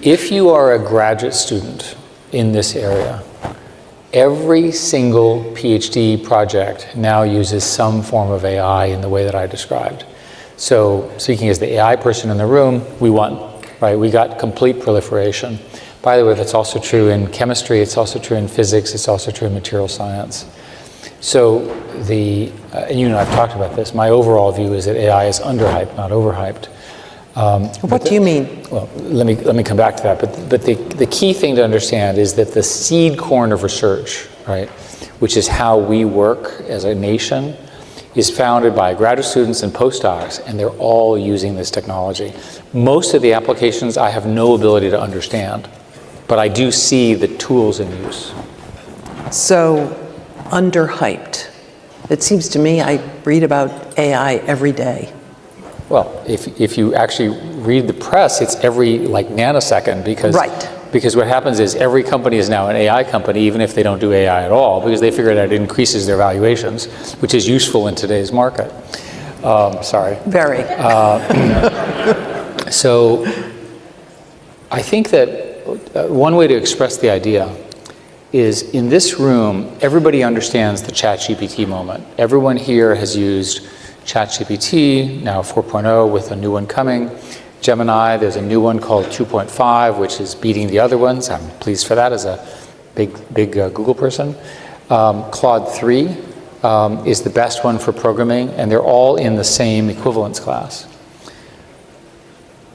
If you are a graduate student in this area, every single PhD project now uses some form of AI in the way that I described. So speaking as the AI person in the room, we won, right? We got complete proliferation. By the way, that's also true in chemistry, it's also true in physics, it's also true in material science. So and you and I have talked about this, my overall view is that AI is underhyped, not overhyped. What do you mean? Well, let me come back to that. But the key thing to understand is that the seed corn of research, right, which is how we work as a nation, is founded by graduate students and postdocs, and they're all using this technology. Most of the applications I have no ability to understand, but I do see the tools in use. So, underhyped. It seems to me I read about AI every day. Well, if you actually read the press, it's every nanosecond because what happens is every company is now an AI company, even if they don't do AI at all, because they figure that it increases their valuations, which is useful in today's market. Sorry. Very. So I think that one way to express the idea is in this room, everybody understands the ChatGPT moment. Everyone here has used ChatGPT, now 4.0 with a new one coming. Gemini, there's a new one called 2.5, which is beating the other ones. I'm pleased for that as a big Google person. Claude 3 is the best one for programming, and they're all in the same equivalence class.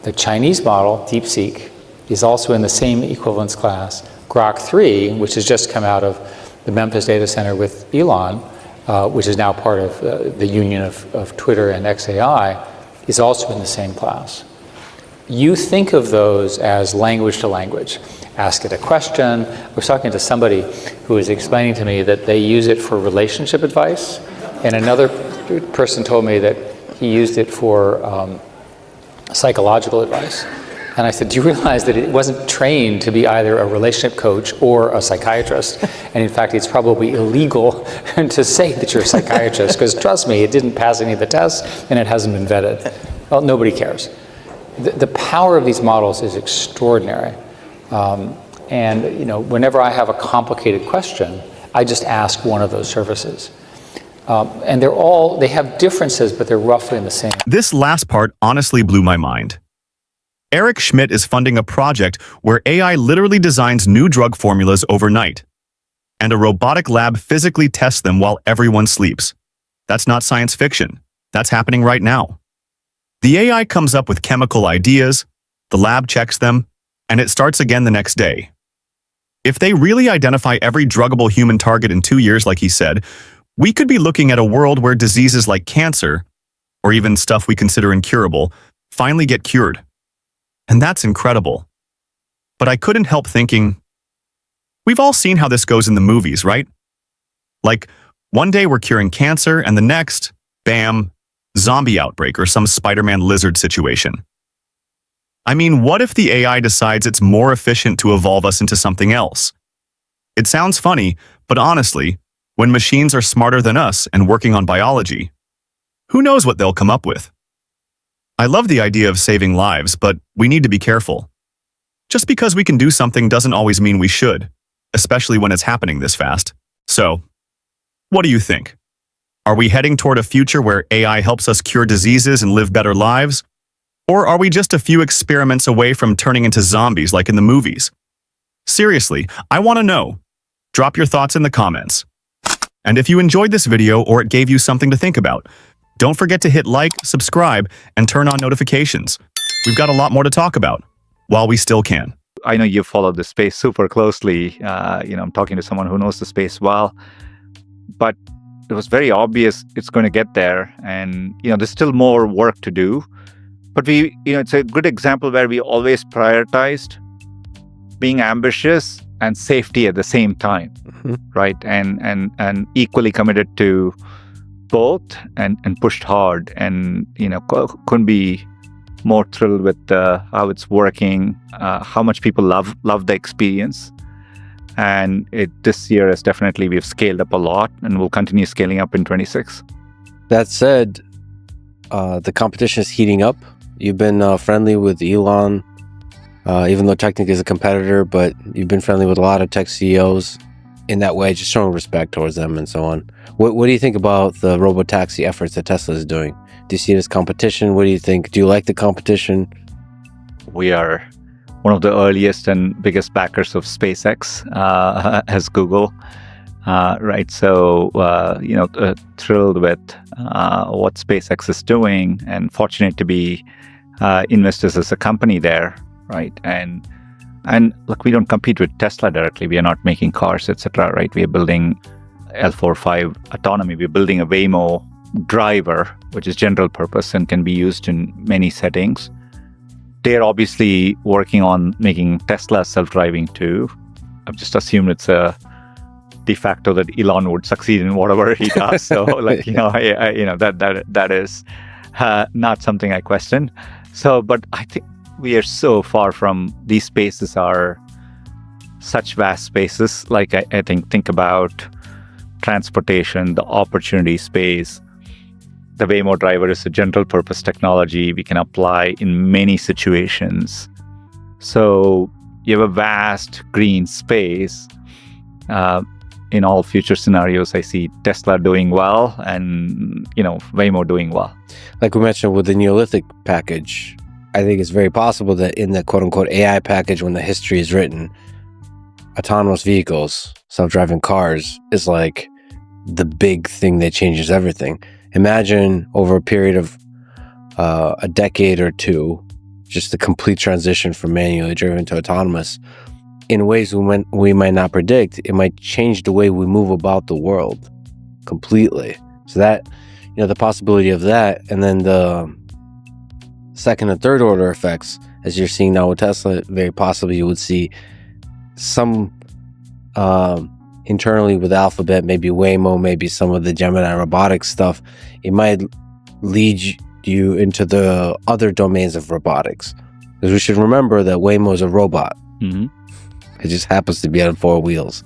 The Chinese model, DeepSeek, is also in the same equivalence class. Grok 3, which has just come out of the Memphis data center with Elon, which is now part of the union of Twitter and XAI, is also in the same class. You think of those as language to language. Ask it a question. I was talking to somebody who was explaining to me that they use it for relationship advice, and another person told me that he used it for psychological advice. And I said, do you realize that it wasn't trained to be either a relationship coach or a psychiatrist? And in fact, it's probably illegal to say that you're a psychiatrist, because trust me, it didn't pass any of the tests and it hasn't been vetted. Well, nobody cares. The power of these models is extraordinary. And whenever I have a complicated question, I just ask one of those services. And they have differences, but they're roughly in the same. This last part honestly blew my mind. Eric Schmidt is funding a project where AI literally designs new drug formulas overnight, and a robotic lab physically tests them while everyone sleeps. That's not science fiction. That's happening right now. The AI comes up with chemical ideas, the lab checks them, and it starts again the next day. If they really identify every druggable human target in 2 years, like he said, we could be looking at a world where diseases like cancer, or even stuff we consider incurable, finally get cured. And that's incredible. But I couldn't help thinking, we've all seen how this goes in the movies, right? Like, one day we're curing cancer, and the next, bam, zombie outbreak or some Spider-Man lizard situation. I mean, what if the AI decides it's more efficient to evolve us into something else? It sounds funny, but honestly, when machines are smarter than us and working on biology, who knows what they'll come up with? I love the idea of saving lives, but we need to be careful. Just because we can do something doesn't always mean we should, especially when it's happening this fast. So, what do you think? Are we heading toward a future where AI helps us cure diseases and live better lives? Or are we just a few experiments away from turning into zombies like in the movies? Seriously, I want to know. Drop your thoughts in the comments. And if you enjoyed this video or it gave you something to think about, don't forget to hit like, subscribe, and turn on notifications. We've got a lot more to talk about, while we still can. I know you followed the space super closely. I'm talking to someone who knows the space well. But it was very obvious it's going to get there. And, there's still more work to do. But it's a good example where we always prioritized being ambitious and safety at the same time, right? And equally committed to both and pushed hard, and couldn't be more thrilled with how it's working, how much people love the experience. And this year is definitely, we've scaled up a lot and we'll continue scaling up in 26. That said, the competition is heating up. You've been friendly with Elon, even though technically he's a competitor, but you've been friendly with a lot of tech CEOs in that way, just showing respect towards them and so on. What do you think about the robotaxi efforts that Tesla is doing? Do you see it as competition? What do you think? Do you like the competition? We are one of the earliest and biggest backers of SpaceX as Google, right? So, thrilled with what SpaceX is doing, and fortunate to be investors as a company there, right? And look, we don't compete with Tesla directly. We are not making cars, etc., right? We are building L4-5 autonomy. We're building a Waymo driver, which is general purpose and can be used in many settings. They're obviously working on making Tesla self-driving too. I've just assumed it's a de facto that Elon would succeed in whatever he does. So, that is not something I question. So, but I think we are so far from these spaces are such vast spaces. Like I think about transportation, the opportunity space. The Waymo driver is a general purpose technology we can apply in many situations. So you have a vast green space. In all future scenarios, I see Tesla doing well and, Waymo doing well. Like we mentioned with the Neolithic package, I think it's very possible that in the quote-unquote AI package, when the history is written, autonomous vehicles, self-driving cars is like the big thing that changes everything. Imagine over a period of a decade or two, just the complete transition from manually driven to autonomous in ways we might not predict. It might change the way we move about the world completely. So that, the possibility of that, and then the second and third order effects, as you're seeing now with Tesla, very possibly you would see some internally with Alphabet, maybe Waymo, maybe some of the Gemini robotics stuff. It might lead you into the other domains of robotics, because we should remember that Waymo is a robot. Mm-hmm. It just happens to be on 4 wheels.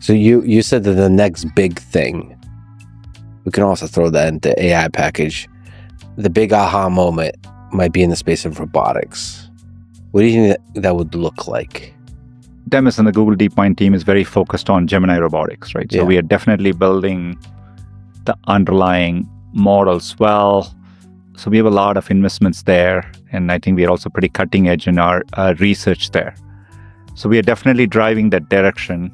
So you said that the next big thing, we can also throw that into AI package. The big aha moment might be in the space of robotics. What do you think that would look like? Demis and the Google DeepMind team is very focused on Gemini robotics, right? So we are definitely building the underlying models well. So we have a lot of investments there. And I think we are also pretty cutting edge in our research there. So we are definitely driving that direction.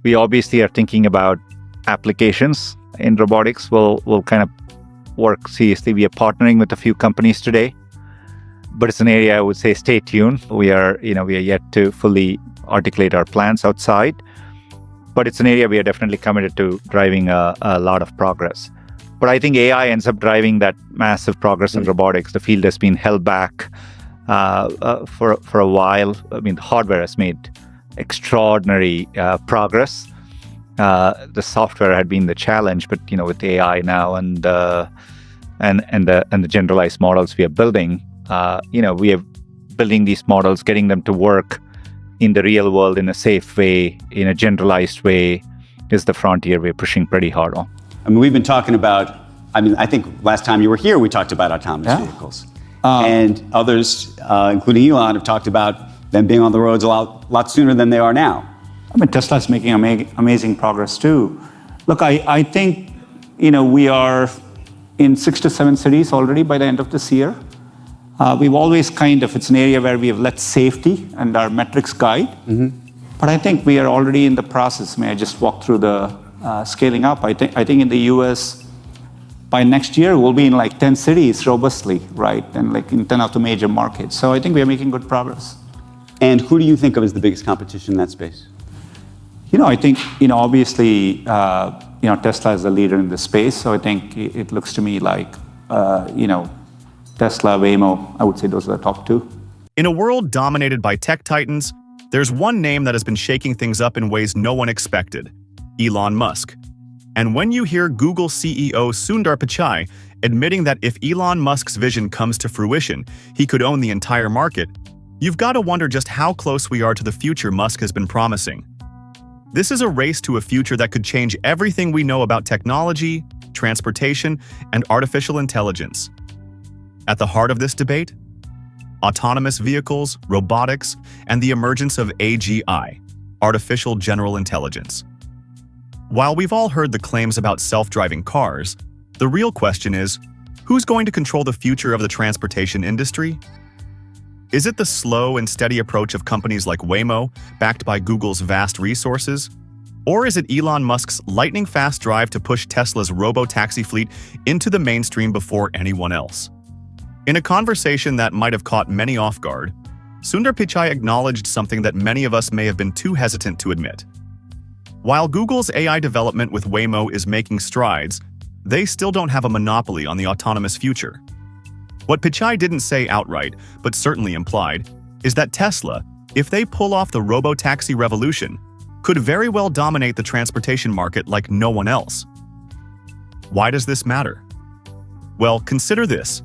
We obviously are thinking about applications in robotics. We'll kind of work seriously. We are partnering with a few companies today, but it's an area I would say stay tuned. We are yet to fully articulate our plans outside, but it's an area we are definitely committed to driving a lot of progress. But I think AI ends up driving that massive progress in robotics. The field has been held back for a while. I mean, the hardware has made extraordinary progress. The software had been the challenge, but with AI now and the generalized models we are building, we are building these models, getting them to work in the real world in a safe way, in a generalized way, is the frontier we're pushing pretty hard on. I mean, we've been talking about, I think last time you were here, we talked about autonomous vehicles. And others, including Elon, have talked about them being on the roads a lot sooner than they are now. I mean, Tesla's making amazing progress too. Look, I think, we are in 6 to 7 cities already by the end of this year. We've always it's an area where we have let safety and our metrics guide. Mm-hmm. But I think we are already in the process. May I just walk through the scaling up? I think in the US, by next year, we'll be in 10 cities robustly, right? And in 10 of the major markets. So I think we are making good progress. And who do you think of as the biggest competition in that space? I think, obviously, Tesla is the leader in the space. So I think it looks to me like, Tesla, Waymo, I would say those are the top 2. In a world dominated by tech titans, there's one name that has been shaking things up in ways no one expected: Elon Musk. And when you hear Google CEO Sundar Pichai admitting that if Elon Musk's vision comes to fruition, he could own the entire market, you've got to wonder just how close we are to the future Musk has been promising. This is a race to a future that could change everything we know about technology, transportation, and artificial intelligence. At the heart of this debate, autonomous vehicles, robotics, and the emergence of AGI, artificial general intelligence. While we've all heard the claims about self-driving cars, the real question is, who's going to control the future of the transportation industry? Is it the slow and steady approach of companies like Waymo, backed by Google's vast resources? Or is it Elon Musk's lightning-fast drive to push Tesla's robo-taxi fleet into the mainstream before anyone else? In a conversation that might have caught many off guard, Sundar Pichai acknowledged something that many of us may have been too hesitant to admit. While Google's AI development with Waymo is making strides, they still don't have a monopoly on the autonomous future. What Pichai didn't say outright, but certainly implied, is that Tesla, if they pull off the robo-taxi revolution, could very well dominate the transportation market like no one else. Why does this matter? Well, consider this.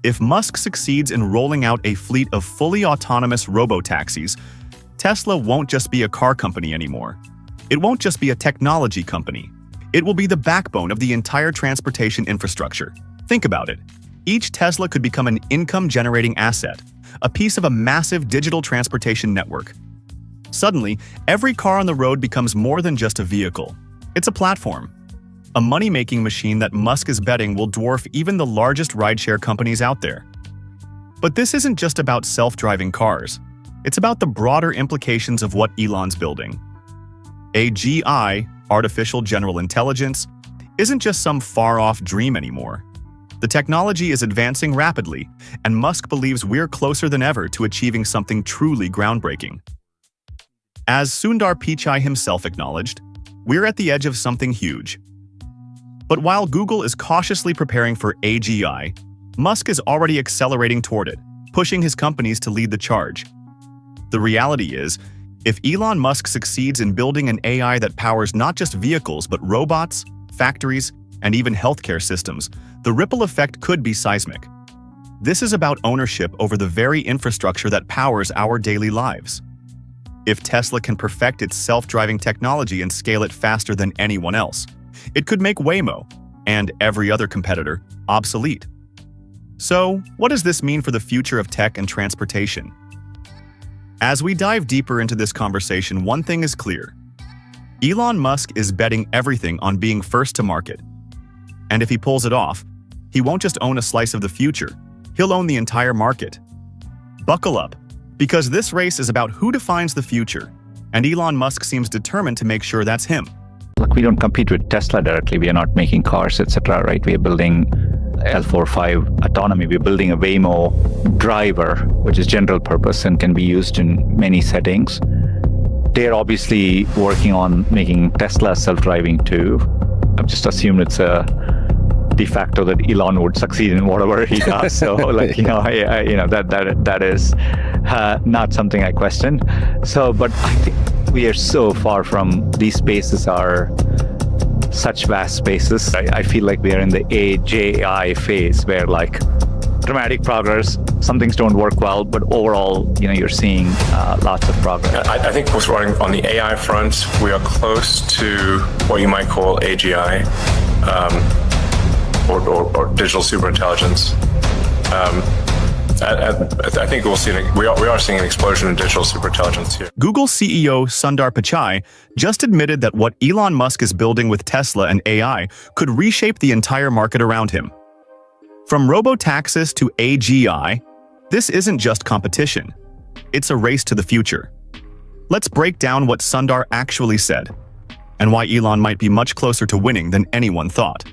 If Musk succeeds in rolling out a fleet of fully autonomous robo-taxis, Tesla won't just be a car company anymore. It won't just be a technology company. It will be the backbone of the entire transportation infrastructure. Think about it. Each Tesla could become an income-generating asset, a piece of a massive digital transportation network. Suddenly, every car on the road becomes more than just a vehicle. It's a platform, a money-making machine that Musk is betting will dwarf even the largest rideshare companies out there. But this isn't just about self-driving cars. It's about the broader implications of what Elon's building. AGI, artificial general intelligence, isn't just some far-off dream anymore. The technology is advancing rapidly, and Musk believes we're closer than ever to achieving something truly groundbreaking. As Sundar Pichai himself acknowledged, we're at the edge of something huge. But while Google is cautiously preparing for AGI, Musk is already accelerating toward it, pushing his companies to lead the charge. The reality is, if Elon Musk succeeds in building an AI that powers not just vehicles but robots, factories, and even healthcare systems, the ripple effect could be seismic. This is about ownership over the very infrastructure that powers our daily lives. If Tesla can perfect its self-driving technology and scale it faster than anyone else, it could make Waymo, and every other competitor, obsolete. So, what does this mean for the future of tech and transportation? As we dive deeper into this conversation, one thing is clear. Elon Musk is betting everything on being first to market. And if he pulls it off, he won't just own a slice of the future, he'll own the entire market. Buckle up, because this race is about who defines the future, and Elon Musk seems determined to make sure that's him. Look, we don't compete with Tesla directly. We are not making cars, etc., right? We are building L4-5 autonomy. We're building a Waymo driver, which is general purpose and can be used in many settings. They're obviously working on making Tesla self-driving too. I've just assumed it's a de facto that Elon would succeed in whatever he does. So, that is not something I question. So, but I think we are so far from these spaces are such vast spaces. I feel like we are in the AGI phase where dramatic progress, some things don't work well, but overall, you're seeing lots of progress. I think what's running on the AI front, we are close to what you might call AGI, or digital superintelligence. I think we are seeing an explosion in digital superintelligence here. Google CEO Sundar Pichai just admitted that what Elon Musk is building with Tesla and AI could reshape the entire market around him. From robotaxis to AGI, this isn't just competition. It's a race to the future. Let's break down what Sundar actually said, and why Elon might be much closer to winning than anyone thought.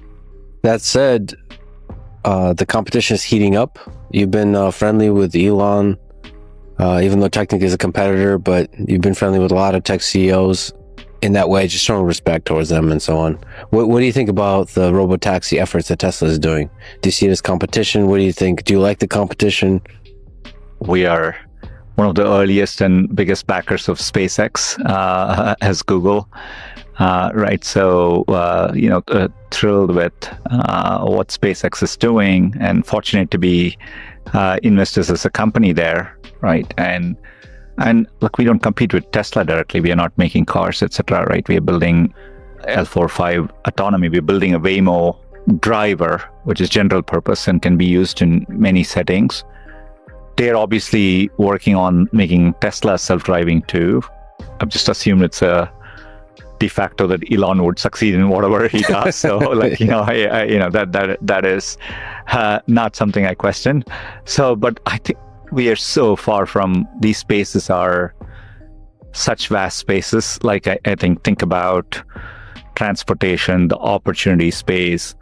That said, the competition is heating up. You've been friendly with Elon, even though technically he's a competitor, but you've been friendly with a lot of tech CEOs in that way, just showing respect towards them and so on. What do you think about the robotaxi efforts that Tesla is doing? Do you see it as competition? What do you think? Do you like the competition? We are one of the earliest and biggest backers of SpaceX as Google. Right. So, thrilled with what SpaceX is doing and fortunate to be investors as a company there. Right. And look, we don't compete with Tesla directly. We are not making cars, etc., right? We are building L4-5 autonomy. We're building a Waymo driver, which is general purpose and can be used in many settings. They're obviously working on making Tesla self-driving too. I've just assumed it's a de facto that Elon would succeed in whatever he does. So, that is not something I question. So, but I think we are so far from these spaces are such vast spaces. I think about transportation, the opportunity space.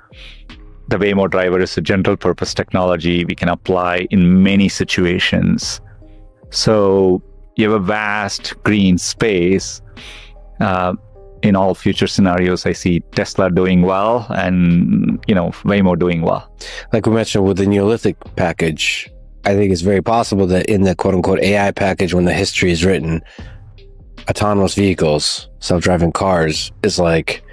The Waymo driver is a general purpose technology we can apply in many situations. So you have a vast green space. In all future scenarios, I see Tesla doing well and, Waymo doing well. Like we mentioned with the Neolithic package, I think it's very possible that in the quote-unquote AI package, when the history is written, autonomous vehicles, self-driving cars is like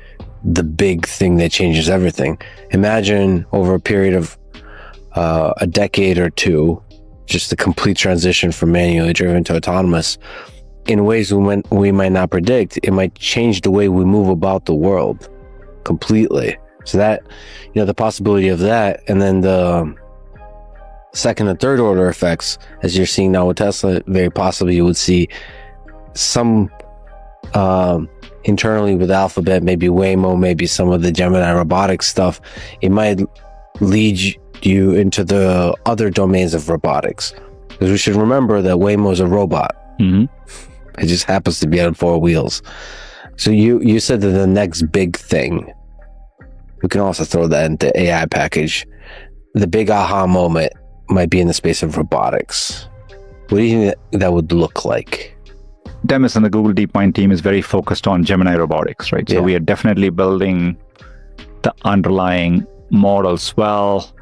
the big thing that changes everything. Imagine over a period of a decade or two, just the complete transition from manually driven to autonomous. In ways we might not predict, it might change the way we move about the world completely. So that, the possibility of that, and then the second and third order effects, as you're seeing now with Tesla, very possibly you would see some internally with Alphabet, maybe Waymo, maybe some of the Gemini robotics stuff. It might lead you into the other domains of robotics. Because we should remember that Waymo is a robot. Mm-hmm. It just happens to be on 4 wheels. So you said that the next big thing, we can also throw that into AI package. The big aha moment might be in the space of robotics. What do you think that would look like? Demis and the Google DeepMind team is very focused on Gemini robotics, right? So we are definitely building the underlying models well.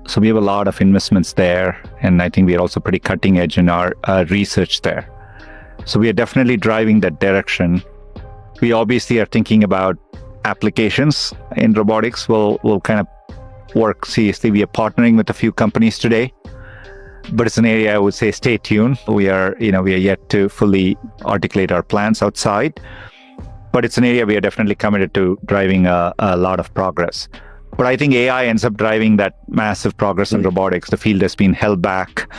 So we have a lot of investments there. And I think we are also pretty cutting edge in our research there. So we are definitely driving that direction. We obviously are thinking about applications in robotics. We'll kind of work seriously. We are partnering with a few companies today, but it's an area I would say stay tuned. We are yet to fully articulate our plans outside, but it's an area we are definitely committed to driving a lot of progress. But I think AI ends up driving that massive progress in robotics. The field has been held back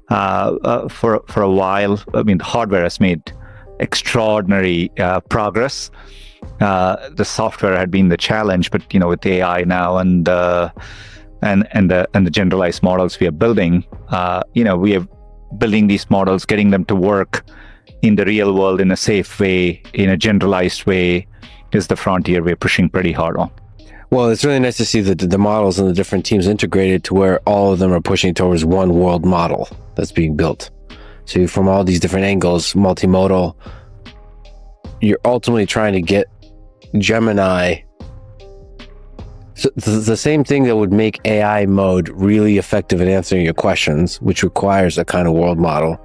for a while. I mean, the hardware has made extraordinary progress. The software had been the challenge, but with AI now and the generalized models we are building, we are building these models, getting them to work in the real world in a safe way, in a generalized way, is the frontier we're pushing pretty hard on. Well, it's really nice to see the models and the different teams integrated to where all of them are pushing towards one world model that's being built. So from all these different angles, multimodal, you're ultimately trying to get Gemini. So the same thing that would make AI mode really effective in answering your questions, which requires a kind of world model,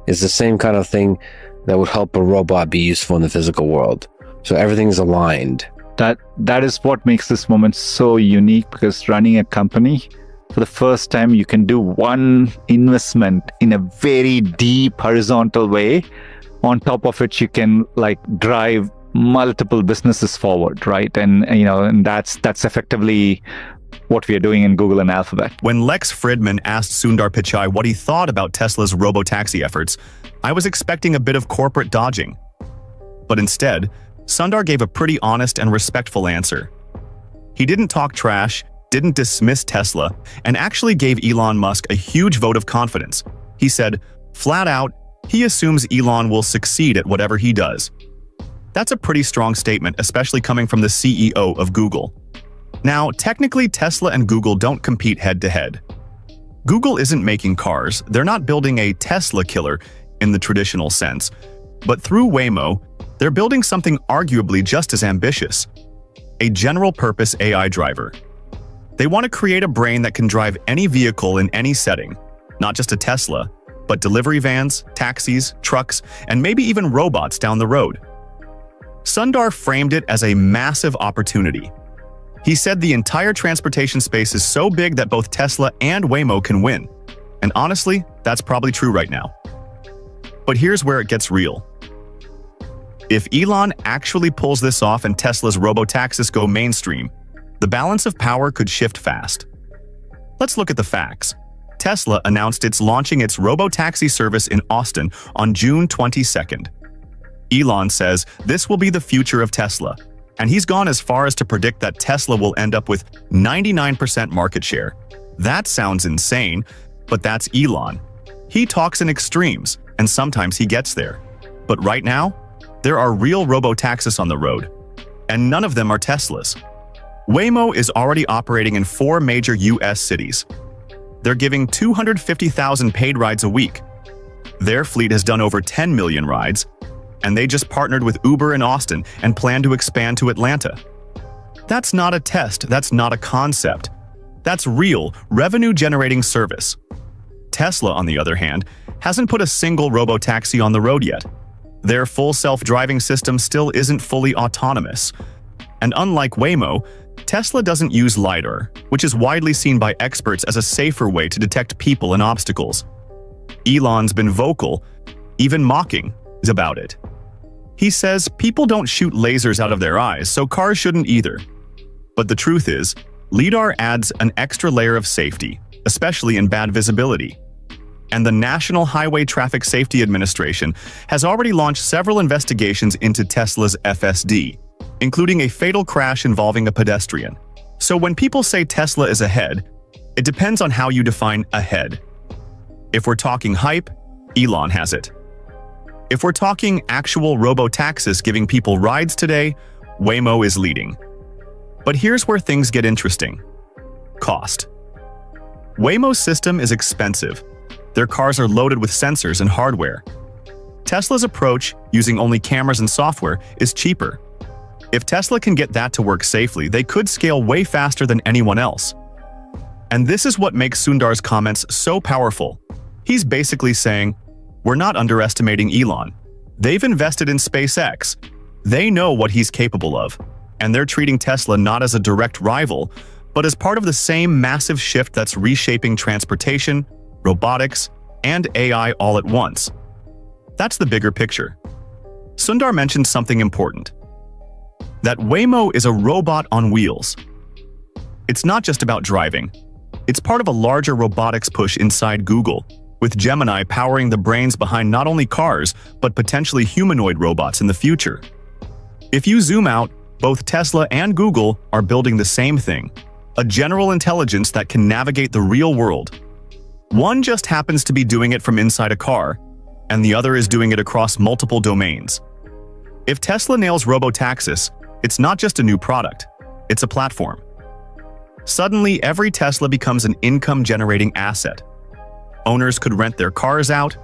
is the same kind of thing that would help a robot be useful in the physical world. So everything's aligned. That is what makes this moment so unique, because running a company, for the first time, you can do one investment in a very deep horizontal way. On top of it, you can drive multiple businesses forward, right? And that's effectively what we are doing in Google and Alphabet. When Lex Fridman asked Sundar Pichai what he thought about Tesla's robotaxi efforts, I was expecting a bit of corporate dodging. But instead, Sundar gave a pretty honest and respectful answer. He didn't talk trash, didn't dismiss Tesla, and actually gave Elon Musk a huge vote of confidence. He said, flat out, he assumes Elon will succeed at whatever he does. That's a pretty strong statement, especially coming from the CEO of Google. Now, technically, Tesla and Google don't compete head-to-head. Google isn't making cars, they're not building a Tesla killer in the traditional sense. But through Waymo, they're building something arguably just as ambitious: a general-purpose AI driver. They want to create a brain that can drive any vehicle in any setting, not just a Tesla, but delivery vans, taxis, trucks, and maybe even robots down the road. Sundar framed it as a massive opportunity. He said the entire transportation space is so big that both Tesla and Waymo can win. And honestly, that's probably true right now. But here's where it gets real. If Elon actually pulls this off and Tesla's robotaxis go mainstream, the balance of power could shift fast. Let's look at the facts. Tesla announced it's launching its robotaxi service in Austin on June 22nd. Elon says this will be the future of Tesla, and he's gone as far as to predict that Tesla will end up with 99% market share. That sounds insane, but that's Elon. He talks in extremes, and sometimes he gets there. But right now, there are real robotaxis on the road, and none of them are Teslas. Waymo is already operating in 4 major US cities. They're giving 250,000 paid rides a week. Their fleet has done over 10 million rides, and they just partnered with Uber in Austin and plan to expand to Atlanta. That's not a test, that's not a concept. That's real, revenue-generating service. Tesla, on the other hand, hasn't put a single robotaxi on the road yet. Their full self-driving system still isn't fully autonomous. And unlike Waymo, Tesla doesn't use LiDAR, which is widely seen by experts as a safer way to detect people and obstacles. Elon's been vocal, even mocking, about it. He says people don't shoot lasers out of their eyes, so cars shouldn't either. But the truth is, LiDAR adds an extra layer of safety, especially in bad visibility. And the National Highway Traffic Safety Administration has already launched several investigations into Tesla's FSD, including a fatal crash involving a pedestrian. So when people say Tesla is ahead, it depends on how you define ahead. If we're talking hype, Elon has it. If we're talking actual robo-taxis giving people rides today, Waymo is leading. But here's where things get interesting. Cost. Waymo's system is expensive. Their cars are loaded with sensors and hardware. Tesla's approach, using only cameras and software, is cheaper. If Tesla can get that to work safely, they could scale way faster than anyone else. And this is what makes Sundar's comments so powerful. He's basically saying, we're not underestimating Elon. They've invested in SpaceX. They know what he's capable of, and they're treating Tesla not as a direct rival, but as part of the same massive shift that's reshaping transportation, robotics, and AI all at once. That's the bigger picture. Sundar mentioned something important. That Waymo is a robot on wheels. It's not just about driving. It's part of a larger robotics push inside Google, with Gemini powering the brains behind not only cars, but potentially humanoid robots in the future. If you zoom out, both Tesla and Google are building the same thing, a general intelligence that can navigate the real world. One just happens to be doing it from inside a car, and the other is doing it across multiple domains. If Tesla nails robotaxis, it's not just a new product, it's a platform. Suddenly, every Tesla becomes an income-generating asset. Owners could rent their cars out.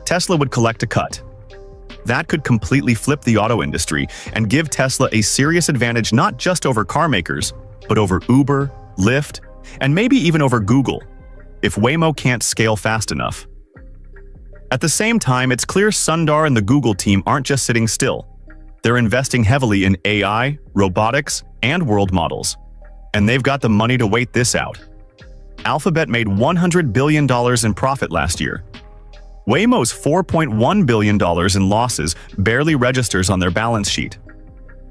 Tesla would collect a cut. That could completely flip the auto industry and give Tesla a serious advantage not just over car makers, but over Uber, Lyft, and maybe even over Google, if Waymo can't scale fast enough. At the same time, it's clear Sundar and the Google team aren't just sitting still. They're investing heavily in AI, robotics, and world models. And they've got the money to wait this out. Alphabet made $100 billion in profit last year. Waymo's $4.1 billion in losses barely registers on their balance sheet.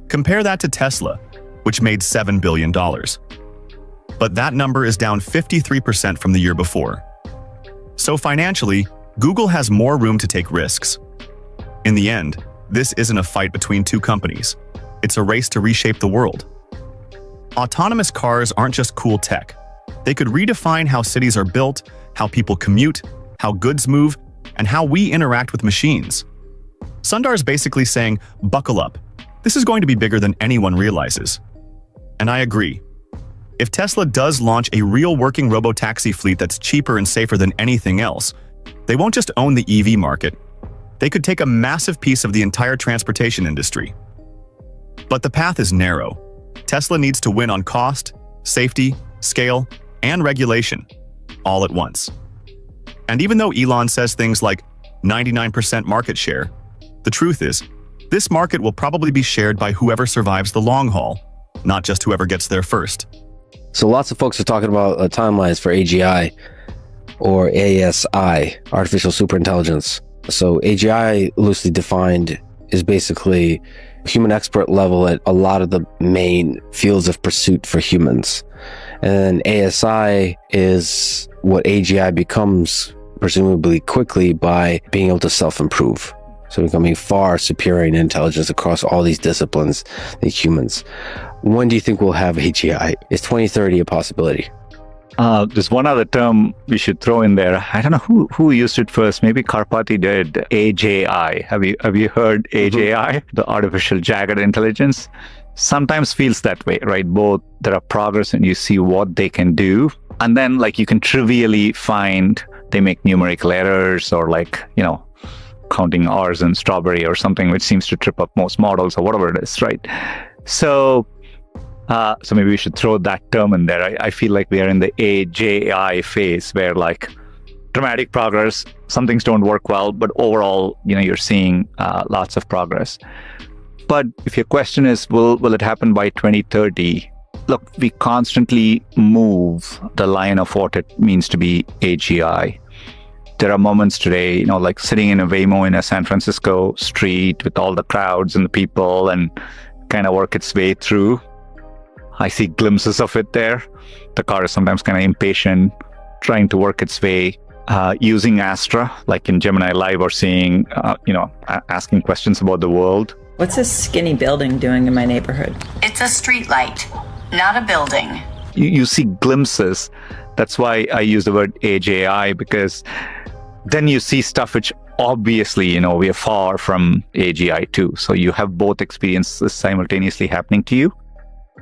Compare that to Tesla, which made $7 billion. But that number is down 53% from the year before. So financially, Google has more room to take risks. In the end, this isn't a fight between two companies. It's a race to reshape the world. Autonomous cars aren't just cool tech. They could redefine how cities are built, how people commute, how goods move, and how we interact with machines. Sundar's basically saying, buckle up. This is going to be bigger than anyone realizes. And I agree. If Tesla does launch a real working robotaxi fleet that's cheaper and safer than anything else, they won't just own the EV market. They could take a massive piece of the entire transportation industry. But the path is narrow. Tesla needs to win on cost, safety, scale, and regulation, all at once. And even though Elon says things like 99% market share, the truth is, this market will probably be shared by whoever survives the long haul, not just whoever gets there first. So lots of folks are talking about timelines for AGI or ASI, artificial superintelligence. So AGI, loosely defined, is basically human expert level at a lot of the main fields of pursuit for humans. And ASI is what AGI becomes, presumably quickly, by being able to self-improve. So becoming far superior in intelligence across all these disciplines than humans. When do you think we'll have AGI? Is 2030 a possibility? There's one other term we should throw in there. I don't know who used it first. Maybe Karpati did. AJI. Have you heard AJI? The artificial jagged intelligence. Sometimes feels that way, right? Both there are progress and you see what they can do, and then like you can trivially find they make numerical errors or counting R's in strawberry or something, which seems to trip up most models or whatever it is, right? So maybe we should throw that term in there. I feel like we are in the AJI phase where dramatic progress, some things don't work well, but overall, you're seeing lots of progress. But if your question is, will it happen by 2030? Look, we constantly move the line of what it means to be AGI. There are moments today, like sitting in a Waymo in a San Francisco street with all the crowds and the people and kind of work its way through. I see glimpses of it there. The car is sometimes kind of impatient. trying to work its way using Astra, like in Gemini Live, or seeing, asking questions about the world. What's this skinny building doing in my neighborhood? It's a street light, not a building. You see glimpses. That's why I use the word Age AI, because then you see stuff which obviously, we are far from Age AI too. So you have both experiences simultaneously happening to you.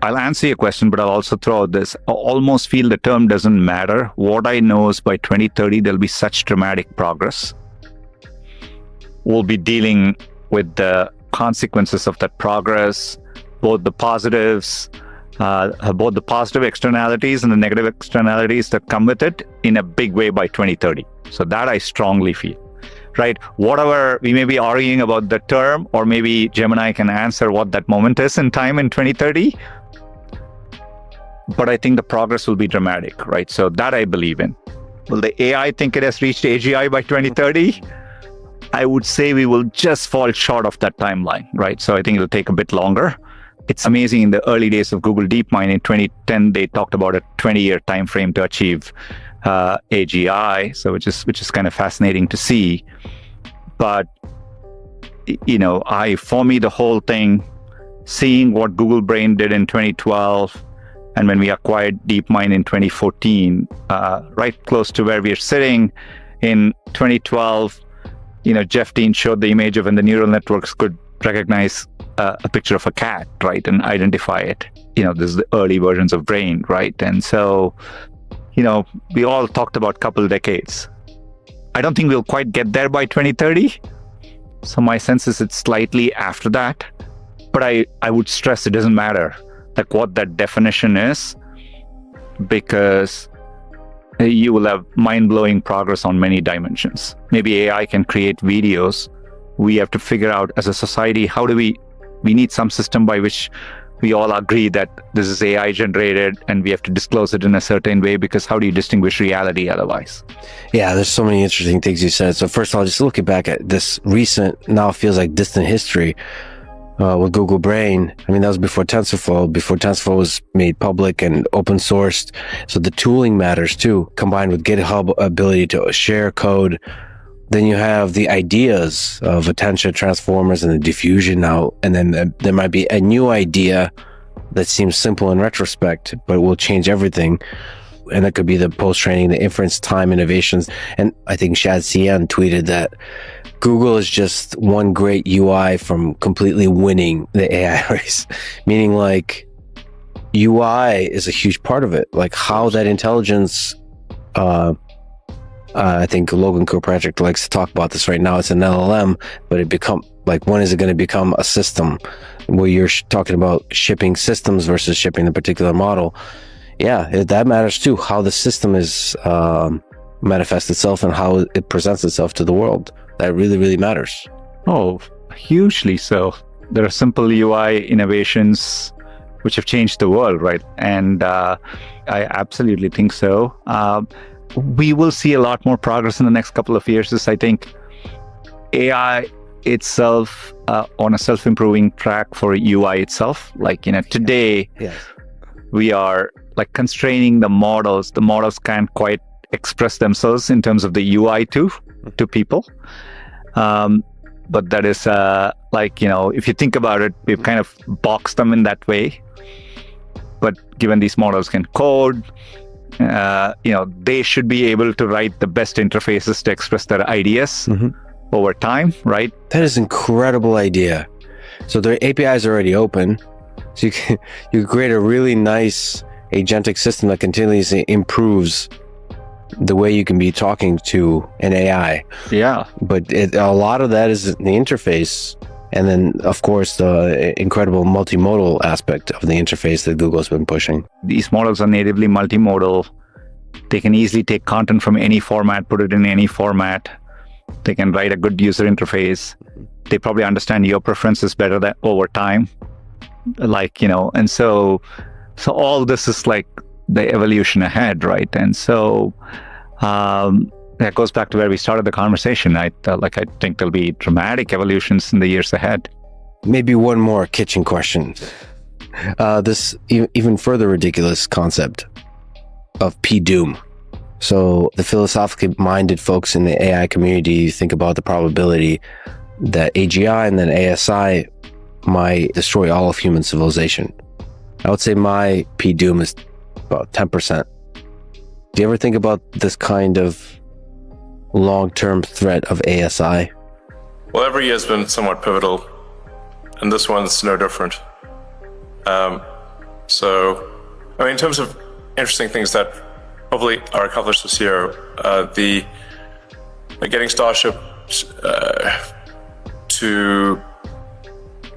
I'll answer your question, but I'll also throw out this. I almost feel the term doesn't matter. What I know is by 2030, there'll be such dramatic progress. We'll be dealing with the consequences of that progress, both the positives, both the positive externalities and the negative externalities that come with it in a big way by 2030. So that I strongly feel, right? Whatever we may be arguing about the term, or maybe Gemini can answer what that moment is in time in 2030. But I think the progress will be dramatic, right? So that I believe in. Will the AI think it has reached AGI by 2030? I would say we will just fall short of that timeline, right? So I think it'll take a bit longer. It's amazing. In the early days of Google DeepMind in 2010, they talked about a 20-year time frame to achieve AGI, so which is kind of fascinating to see. But for me, the whole thing, seeing what Google Brain did in 2012, and when we acquired DeepMind in 2014, right close to where we are sitting in 2012, Jeff Dean showed the image of when the neural networks could recognize a picture of a cat, right, and identify it. This is the early versions of Brain, right? And so, we all talked about couple decades. I don't think we'll quite get there by 2030. So my sense is it's slightly after that. But I would stress it doesn't matter like what that definition is, because you will have mind-blowing progress on many dimensions. Maybe AI can create videos. We have to figure out as a society, how do we need some system by which we all agree that this is AI generated and we have to disclose it in a certain way, because how do you distinguish reality otherwise? Yeah, there's so many interesting things you said. So first of all, just looking back at this recent, now feels like distant history with Google Brain. I mean, that was before TensorFlow was made public and open sourced. So the tooling matters too, combined with GitHub ability to share code. Then you have the ideas of attention transformers and the diffusion now. And then there might be a new idea that seems simple in retrospect, but will change everything. And that could be the post-training, the inference time innovations. And I think Shad Cian tweeted that Google is just one great UI from completely winning the AI race. Meaning like UI is a huge part of it. Like how that intelligence, I think Logan Kirkpatrick likes to talk about this right now. It's an LLM, but when is it going to become a system where you're talking about shipping systems versus shipping a particular model? Yeah, that matters too. How the system is manifests itself and how it presents itself to the world. That really, really matters. Oh, hugely so. There are simple UI innovations which have changed the world, right? And I absolutely think so. We will see a lot more progress in the next couple of years. I think AI itself on a self-improving track for UI itself. Like, today we are like constraining the models. The models can't quite express themselves in terms of the UI to people. But that is if you think about it, we've kind of boxed them in that way. But given these models can code, they should be able to write the best interfaces to express their ideas over time, right? That is an incredible idea. So their API is already open. So you can create a really nice agentic system that continuously improves the way you can be talking to an AI. Yeah. But a lot of that is the interface. And then, of course, the incredible multimodal aspect of the interface that Google's been pushing. These models are natively multimodal. They can easily take content from any format, put it in any format. They can write a good user interface. They probably understand your preferences better than over time. And so all this is like the evolution ahead, right? And so that goes back to where we started the conversation. I think there'll be dramatic evolutions in the years ahead. Maybe one more kitchen question. This even further ridiculous concept of P-Doom. So the philosophically minded folks in the AI community think about the probability that AGI and then ASI might destroy all of human civilization. I would say my P-doom is about 10%. Do you ever think about this kind of long-term threat of ASI? Well, every year has been somewhat pivotal, and this one's no different. In terms of interesting things that hopefully are accomplished this year, getting Starship to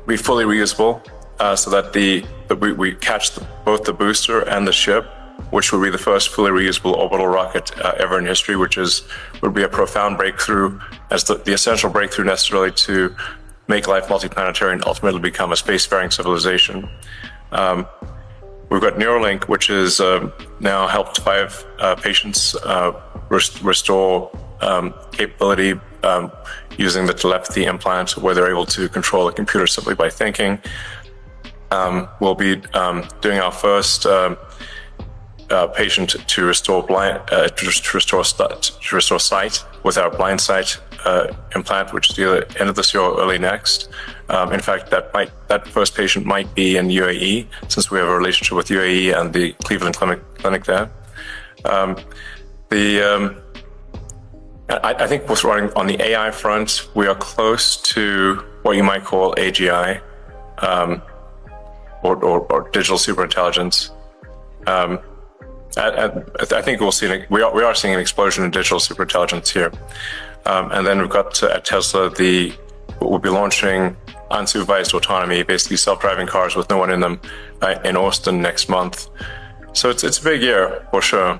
be fully reusable, so that we catch both the booster and the ship, which would be the first fully reusable orbital rocket ever in history, would be a profound breakthrough, as the essential breakthrough necessarily to make life multiplanetary and ultimately become a spacefaring civilization. We've got Neuralink, which has now helped 5 patients restore capability using the telepathy implant, where they're able to control a computer simply by thinking. We'll be doing our first patient to restore sight with our blind sight implant, which is either end of this year or early next. In fact, that first patient might be in UAE, since we have a relationship with UAE and the Cleveland Clinic there. I think on the AI front, we are close to what you might call AGI, or digital superintelligence. I think we are seeing an explosion in digital superintelligence here. And then we've got at Tesla, we'll be launching unsupervised autonomy, basically self-driving cars with no one in them, in Austin next month. So it's a big year for sure.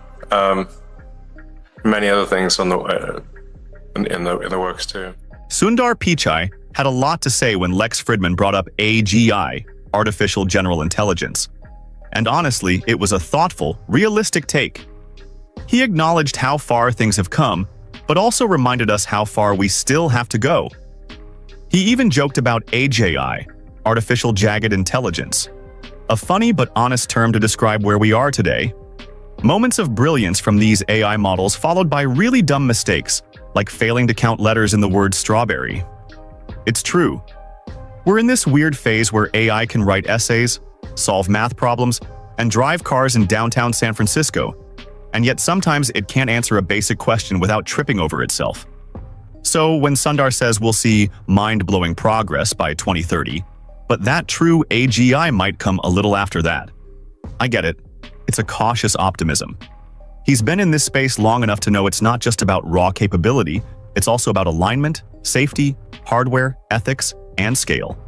Many other things in the works too. Sundar Pichai had a lot to say when Lex Fridman brought up AGI, artificial general intelligence. And honestly, it was a thoughtful, realistic take. He acknowledged how far things have come, but also reminded us how far we still have to go. He even joked about AGI, artificial jagged intelligence, a funny but honest term to describe where we are today. Moments of brilliance from these AI models followed by really dumb mistakes, like failing to count letters in the word strawberry. It's true. We're in this weird phase where AI can write essays, solve math problems, and drive cars in downtown San Francisco, and yet sometimes it can't answer a basic question without tripping over itself. So when Sundar says we'll see mind-blowing progress by 2030, but that true AGI might come a little after that. I get it. It's a cautious optimism. He's been in this space long enough to know it's not just about raw capability, it's also about alignment, safety, hardware, ethics, and scale.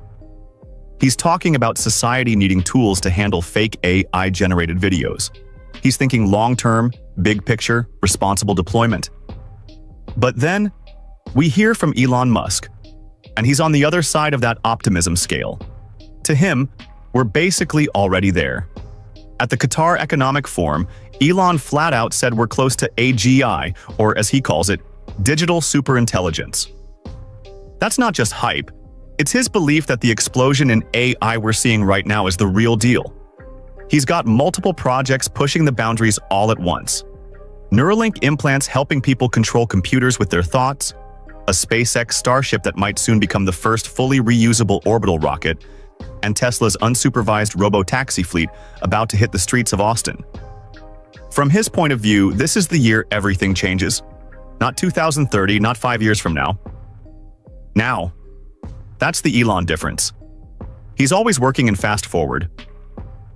He's talking about society needing tools to handle fake AI-generated videos. He's thinking long-term, big picture, responsible deployment. But then, we hear from Elon Musk, and he's on the other side of that optimism scale. To him, we're basically already there. At the Qatar Economic Forum, Elon flat out said we're close to AGI, or as he calls it, digital superintelligence. That's not just hype. It's his belief that the explosion in AI we're seeing right now is the real deal. He's got multiple projects pushing the boundaries all at once. Neuralink implants helping people control computers with their thoughts, a SpaceX Starship that might soon become the first fully reusable orbital rocket, and Tesla's unsupervised robo-taxi fleet about to hit the streets of Austin. From his point of view, this is the year everything changes. Not 2030, not 5 years from now. Now. That's the Elon difference. He's always working in fast forward.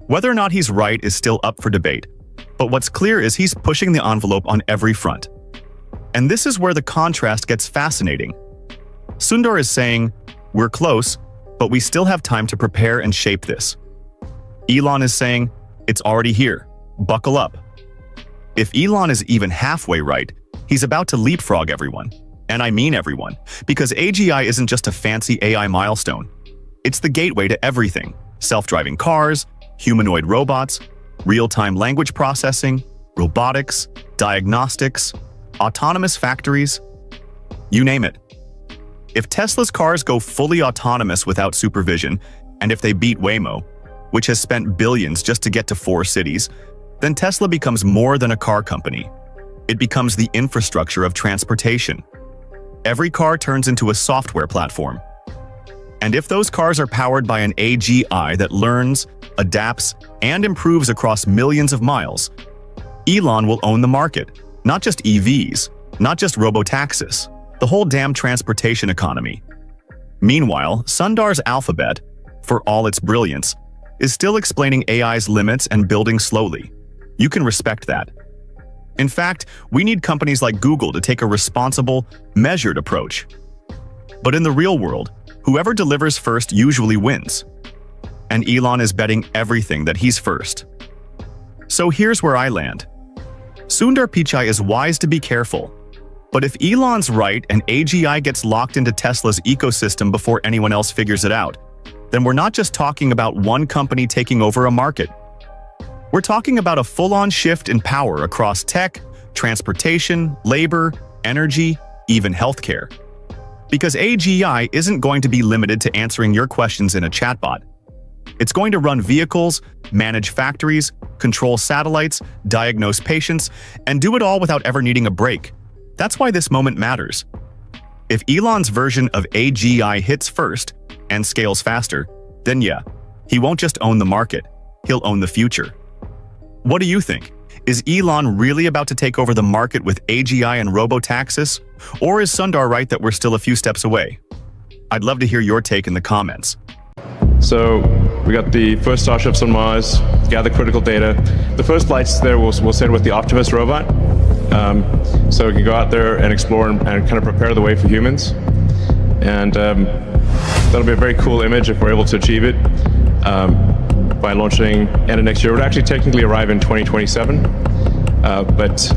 Whether or not he's right is still up for debate, but what's clear is he's pushing the envelope on every front. And this is where the contrast gets fascinating. Sundar is saying, we're close, but we still have time to prepare and shape this. Elon is saying, it's already here, buckle up. If Elon is even halfway right, he's about to leapfrog everyone. And I mean everyone, because AGI isn't just a fancy AI milestone. It's the gateway to everything: self-driving cars, humanoid robots, real-time language processing, robotics, diagnostics, autonomous factories, you name it. If Tesla's cars go fully autonomous without supervision, and if they beat Waymo, which has spent billions just to get to 4 cities, then Tesla becomes more than a car company. it becomes the infrastructure of transportation. Every car turns into a software platform. And if those cars are powered by an AGI that learns, adapts, and improves across millions of miles, Elon will own the market, not just EVs, not just robotaxis, the whole damn transportation economy. Meanwhile, Sundar's Alphabet, for all its brilliance, is still explaining AI's limits and building slowly. You can respect that. In fact, we need companies like Google to take a responsible, measured approach. But in the real world, whoever delivers first usually wins. And Elon is betting everything that he's first. So here's where I land. Sundar Pichai is wise to be careful. But if Elon's right and AGI gets locked into Tesla's ecosystem before anyone else figures it out, then we're not just talking about one company taking over a market. We're talking about a full-on shift in power across tech, transportation, labor, energy, even healthcare. Because AGI isn't going to be limited to answering your questions in a chatbot. It's going to run vehicles, manage factories, control satellites, diagnose patients, and do it all without ever needing a break. That's why this moment matters. If Elon's version of AGI hits first and scales faster, then yeah, he won't just own the market, he'll own the future. What do you think? Is Elon really about to take over the market with AGI and robotaxis? Or is Sundar right that we're still a few steps away? I'd love to hear your take in the comments. So we got the first starships on Mars, gather critical data. The first flights there we'll send with the Optimus robot. So we can go out there and explore and kind of prepare the way for humans. And that'll be a very cool image if we're able to achieve it by launching end of next year. It would actually technically arrive in 2027, but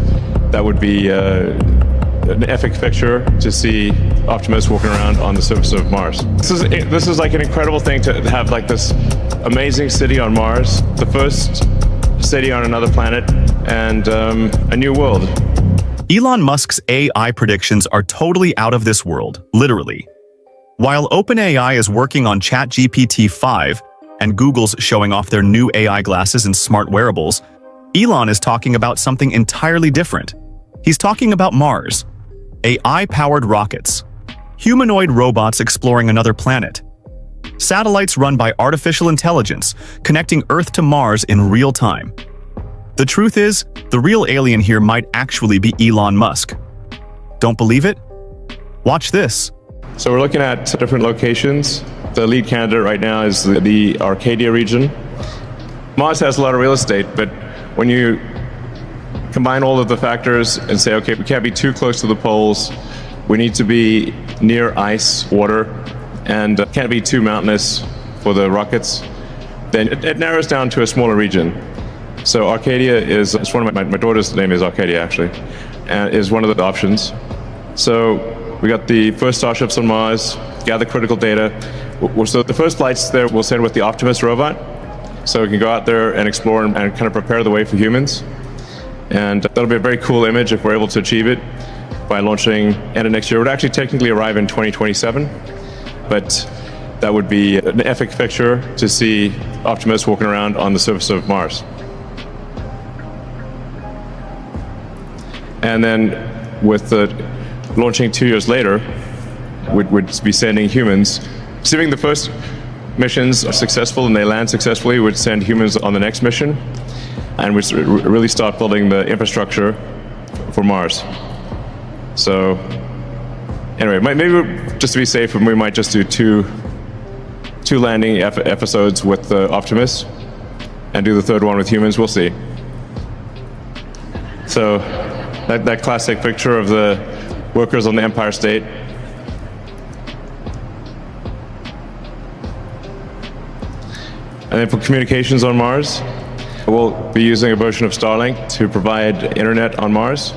that would be an epic picture to see Optimus walking around on the surface of Mars. This is like an incredible thing to have, like this amazing city on Mars, the first city on another planet, and a new world. Elon Musk's AI predictions are totally out of this world, literally. While OpenAI is working on ChatGPT-5 and Google's showing off their new AI glasses and smart wearables, Elon is talking about something entirely different. He's talking about Mars, AI-powered rockets, humanoid robots exploring another planet, satellites run by artificial intelligence connecting Earth to Mars in real time. The truth is, the real alien here might actually be Elon Musk. Don't believe it? Watch this. So we're looking at different locations. The lead candidate right now is the Arcadia region. Mars has a lot of real estate, but when you combine all of the factors and say, okay, we can't be too close to the poles, we need to be near ice, water, and can't be too mountainous for the rockets, then it narrows down to a smaller region. So Arcadia is one of my daughter's name is Arcadia actually, and is one of the options. So we got the first starships on Mars, gather critical data. So the first flights there we'll send with the Optimus robot, so we can go out there and explore and kind of prepare the way for humans. And that'll be a very cool image if we're able to achieve it by launching end of next year. It would actually technically arrive in 2027, but that would be an epic picture to see Optimus walking around on the surface of Mars. And then with the launching 2 years later, we'd be sending humans. Assuming the first missions are successful and they land successfully, we'd send humans on the next mission, and we'd really start building the infrastructure for Mars. So anyway, maybe just to be safe, we might just do two landing episodes with the Optimus and do the third one with humans. We'll see. So that classic picture of the workers on the Empire State. And then for communications on Mars, we'll be using a version of Starlink to provide internet on Mars.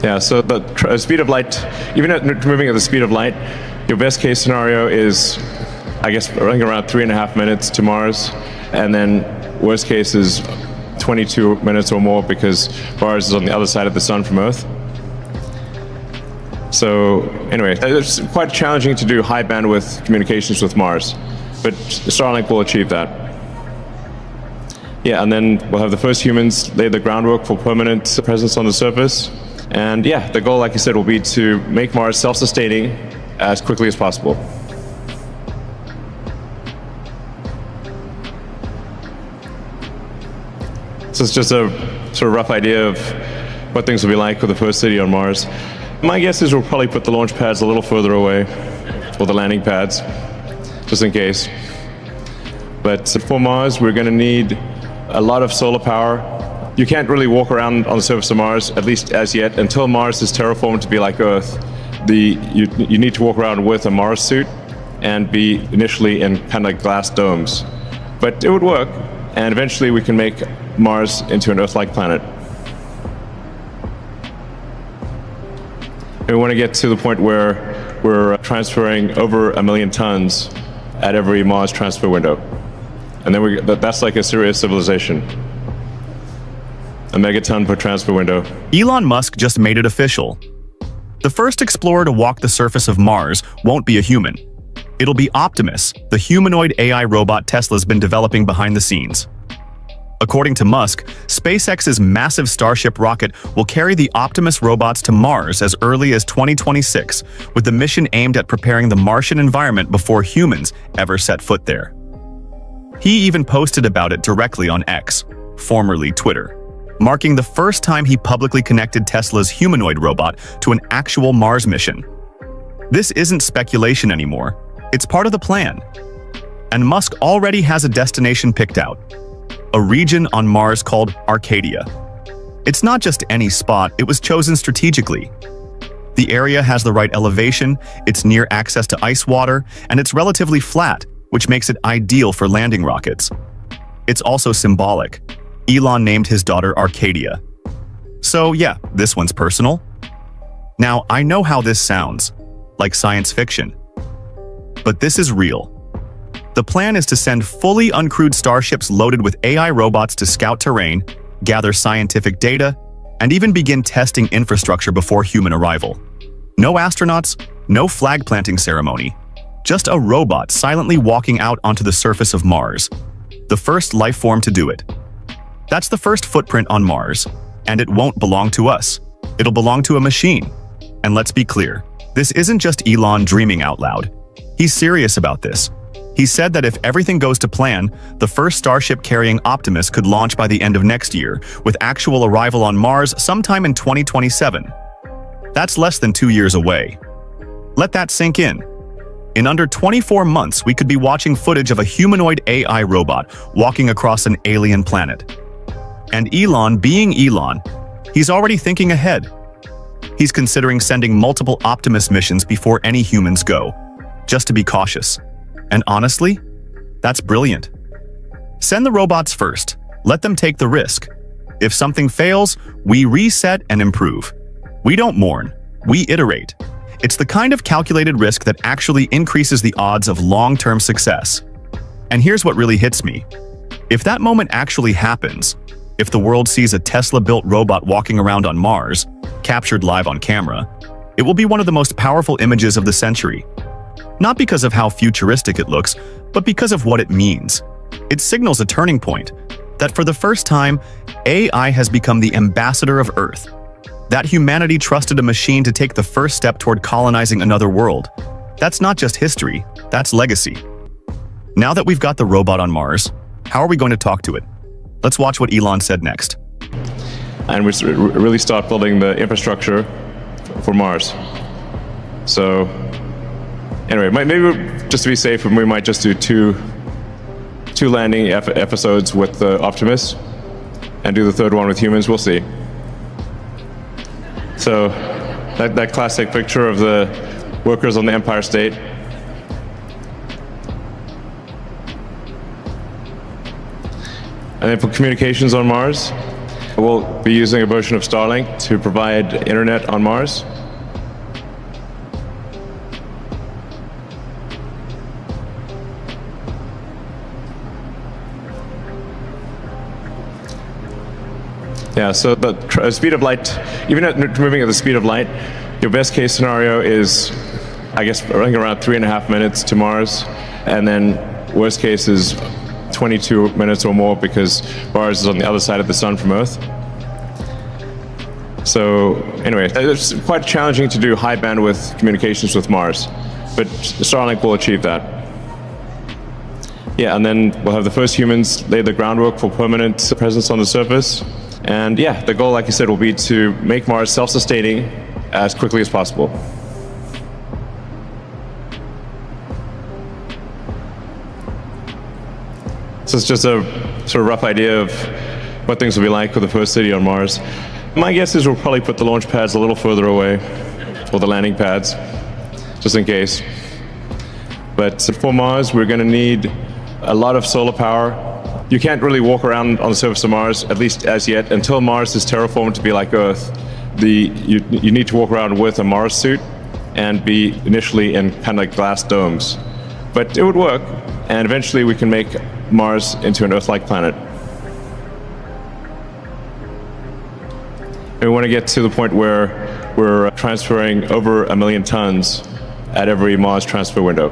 Yeah, so the speed of light, even at moving at the speed of light, your best case scenario is, I guess, running around 3.5 minutes to Mars, and then worst case is 22 minutes or more because Mars is on the other side of the sun from Earth. So anyway, it's quite challenging to do high bandwidth communications with Mars, but Starlink will achieve that. Yeah, and then we'll have the first humans lay the groundwork for permanent presence on the surface. And yeah, the goal, like you said, will be to make Mars self-sustaining as quickly as possible. So it's just a sort of rough idea of what things will be like with the first city on Mars. My guess is we'll probably put the launch pads a little further away, or the landing pads, just in case. But for Mars, we're going to need a lot of solar power. You can't really walk around on the surface of Mars, at least as yet, until Mars is terraformed to be like Earth. You need to walk around with a Mars suit and be initially in kind of like glass domes. But it would work, and eventually we can make Mars into an Earth-like planet. And we want to get to the point where we're transferring over 1 million tons at every Mars transfer window. And then that's like a serious civilization. A megaton per transfer window. Elon Musk just made it official. The first explorer to walk the surface of Mars won't be a human. It'll be Optimus, the humanoid AI robot Tesla's been developing behind the scenes. According to Musk, SpaceX's massive Starship rocket will carry the Optimus robots to Mars as early as 2026, with the mission aimed at preparing the Martian environment before humans ever set foot there. He even posted about it directly on X, formerly Twitter, marking the first time he publicly connected Tesla's humanoid robot to an actual Mars mission. This isn't speculation anymore, it's part of the plan. And Musk already has a destination picked out. A region on Mars called Arcadia. It's not just any spot, it was chosen strategically. The area has the right elevation, it's near access to ice water, and it's relatively flat, which makes it ideal for landing rockets. It's also symbolic. Elon named his daughter Arcadia. So yeah, this one's personal. Now, I know how this sounds, like science fiction. But this is real. The plan is to send fully uncrewed starships loaded with AI robots to scout terrain, gather scientific data, and even begin testing infrastructure before human arrival. No astronauts, no flag planting ceremony. Just a robot silently walking out onto the surface of Mars. The first life form to do it. That's the first footprint on Mars, and it won't belong to us. It'll belong to a machine. And let's be clear, this isn't just Elon dreaming out loud. He's serious about this. He said that if everything goes to plan, the first Starship carrying Optimus could launch by the end of next year, with actual arrival on Mars sometime in 2027. That's less than 2 years away. Let that sink in. In under 24 months, we could be watching footage of a humanoid AI robot walking across an alien planet. And Elon, being Elon, he's already thinking ahead. He's considering sending multiple Optimus missions before any humans go, just to be cautious. And honestly, that's brilliant. Send the robots first. Let them take the risk. If something fails, we reset and improve. We don't mourn. We iterate. It's the kind of calculated risk that actually increases the odds of long-term success. And here's what really hits me. If that moment actually happens, if the world sees a Tesla-built robot walking around on Mars, captured live on camera, it will be one of the most powerful images of the century. Not because of how futuristic it looks, but because of what it means. It signals a turning point, that for the first time, AI has become the ambassador of Earth. That humanity trusted a machine to take the first step toward colonizing another world. That's not just history, that's legacy. Now that we've got the robot on Mars, how are we going to talk to it? Let's watch what Elon said next. And we really start building the infrastructure for Mars. So anyway, maybe just to be safe, we might just do two landing episodes with the Optimus and do the third one with humans. We'll see. So that classic picture of the workers on the Empire State. And then for communications on Mars, we'll be using a version of Starlink to provide internet on Mars. Yeah, so the speed of light, even at moving at the speed of light, Your best case scenario is, I guess, running around 3.5 minutes to Mars, and then worst case is 22 minutes or more because Mars is on the other side of the sun from Earth. So anyway, it's quite challenging to do high bandwidth communications with Mars, but Starlink will achieve that. Yeah, and then we'll have the first humans lay the groundwork for permanent presence on the surface. And yeah, the goal, like I said, will be to make Mars self-sustaining as quickly as possible. So it's just a sort of rough idea of what things will be like with the first city on Mars. My guess is we'll probably put the launch pads a little further away, or the landing pads, just in case. But for Mars, we're going to need a lot of solar power. You can't really walk around on the surface of Mars, at least as yet, until Mars is terraformed to be like Earth. You need to walk around with a Mars suit and be initially in kind of like glass domes. But it would work, and eventually we can make Mars into an Earth-like planet. And we want to get to the point where we're transferring over 1 million tons at every Mars transfer window.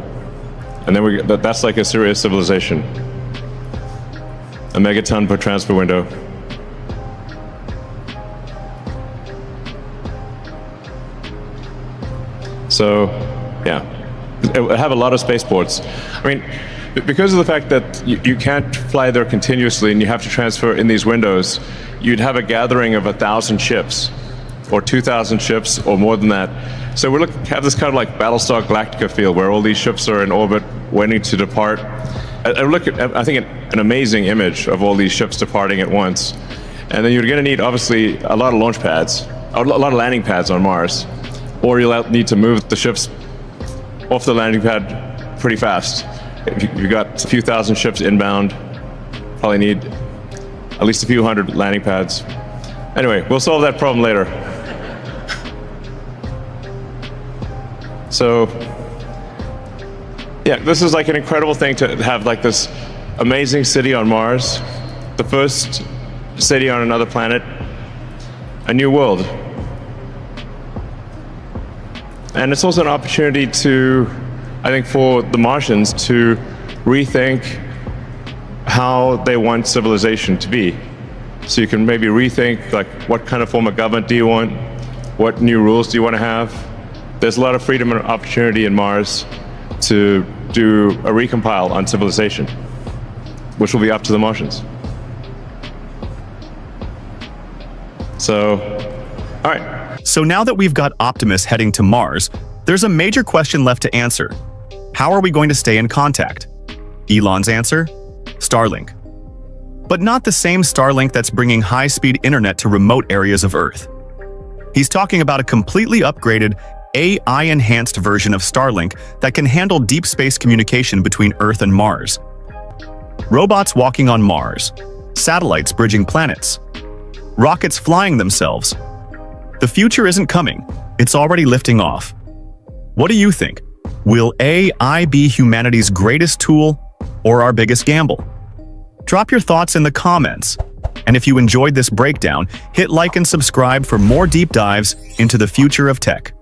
And then that's like a serious civilization. 1 megaton per transfer window. So, yeah, it will have a lot of spaceports. I mean, because of the fact that you can't fly there continuously and you have to transfer in these windows, you'd have a gathering of 1,000 ships, or 2,000 ships, or more than that. So we have this kind of like Battlestar Galactica feel, where all these ships are in orbit, waiting to depart. I think, an amazing image of all these ships departing at once. And then you're going to need, obviously, a lot of launch pads, a lot of landing pads on Mars. Or you'll need to move the ships off the landing pad pretty fast. If you've got a few thousand ships inbound, probably need at least a few hundred landing pads. Anyway, we'll solve that problem later. So, yeah, this is like an incredible thing to have, like this amazing city on Mars, the first city on another planet, a new world. And it's also an opportunity to, I think, for the Martians to rethink how they want civilization to be. So you can maybe rethink, like, what kind of form of government do you want? What new rules do you want to have? There's a lot of freedom and opportunity in Mars to do a recompile on civilization, which will be up to the Martians. So, all right. So now that we've got Optimus heading to Mars, there's a major question left to answer. How are we going to stay in contact? Elon's answer? Starlink. But not the same Starlink that's bringing high-speed internet to remote areas of Earth. He's talking about a completely upgraded, AI-enhanced version of Starlink that can handle deep space communication between Earth and Mars. Robots walking on Mars, satellites bridging planets, rockets flying themselves. The future isn't coming, it's already lifting off. What do you think? Will AI be humanity's greatest tool or our biggest gamble? Drop your thoughts in the comments. And if you enjoyed this breakdown, hit like and subscribe for more deep dives into the future of tech.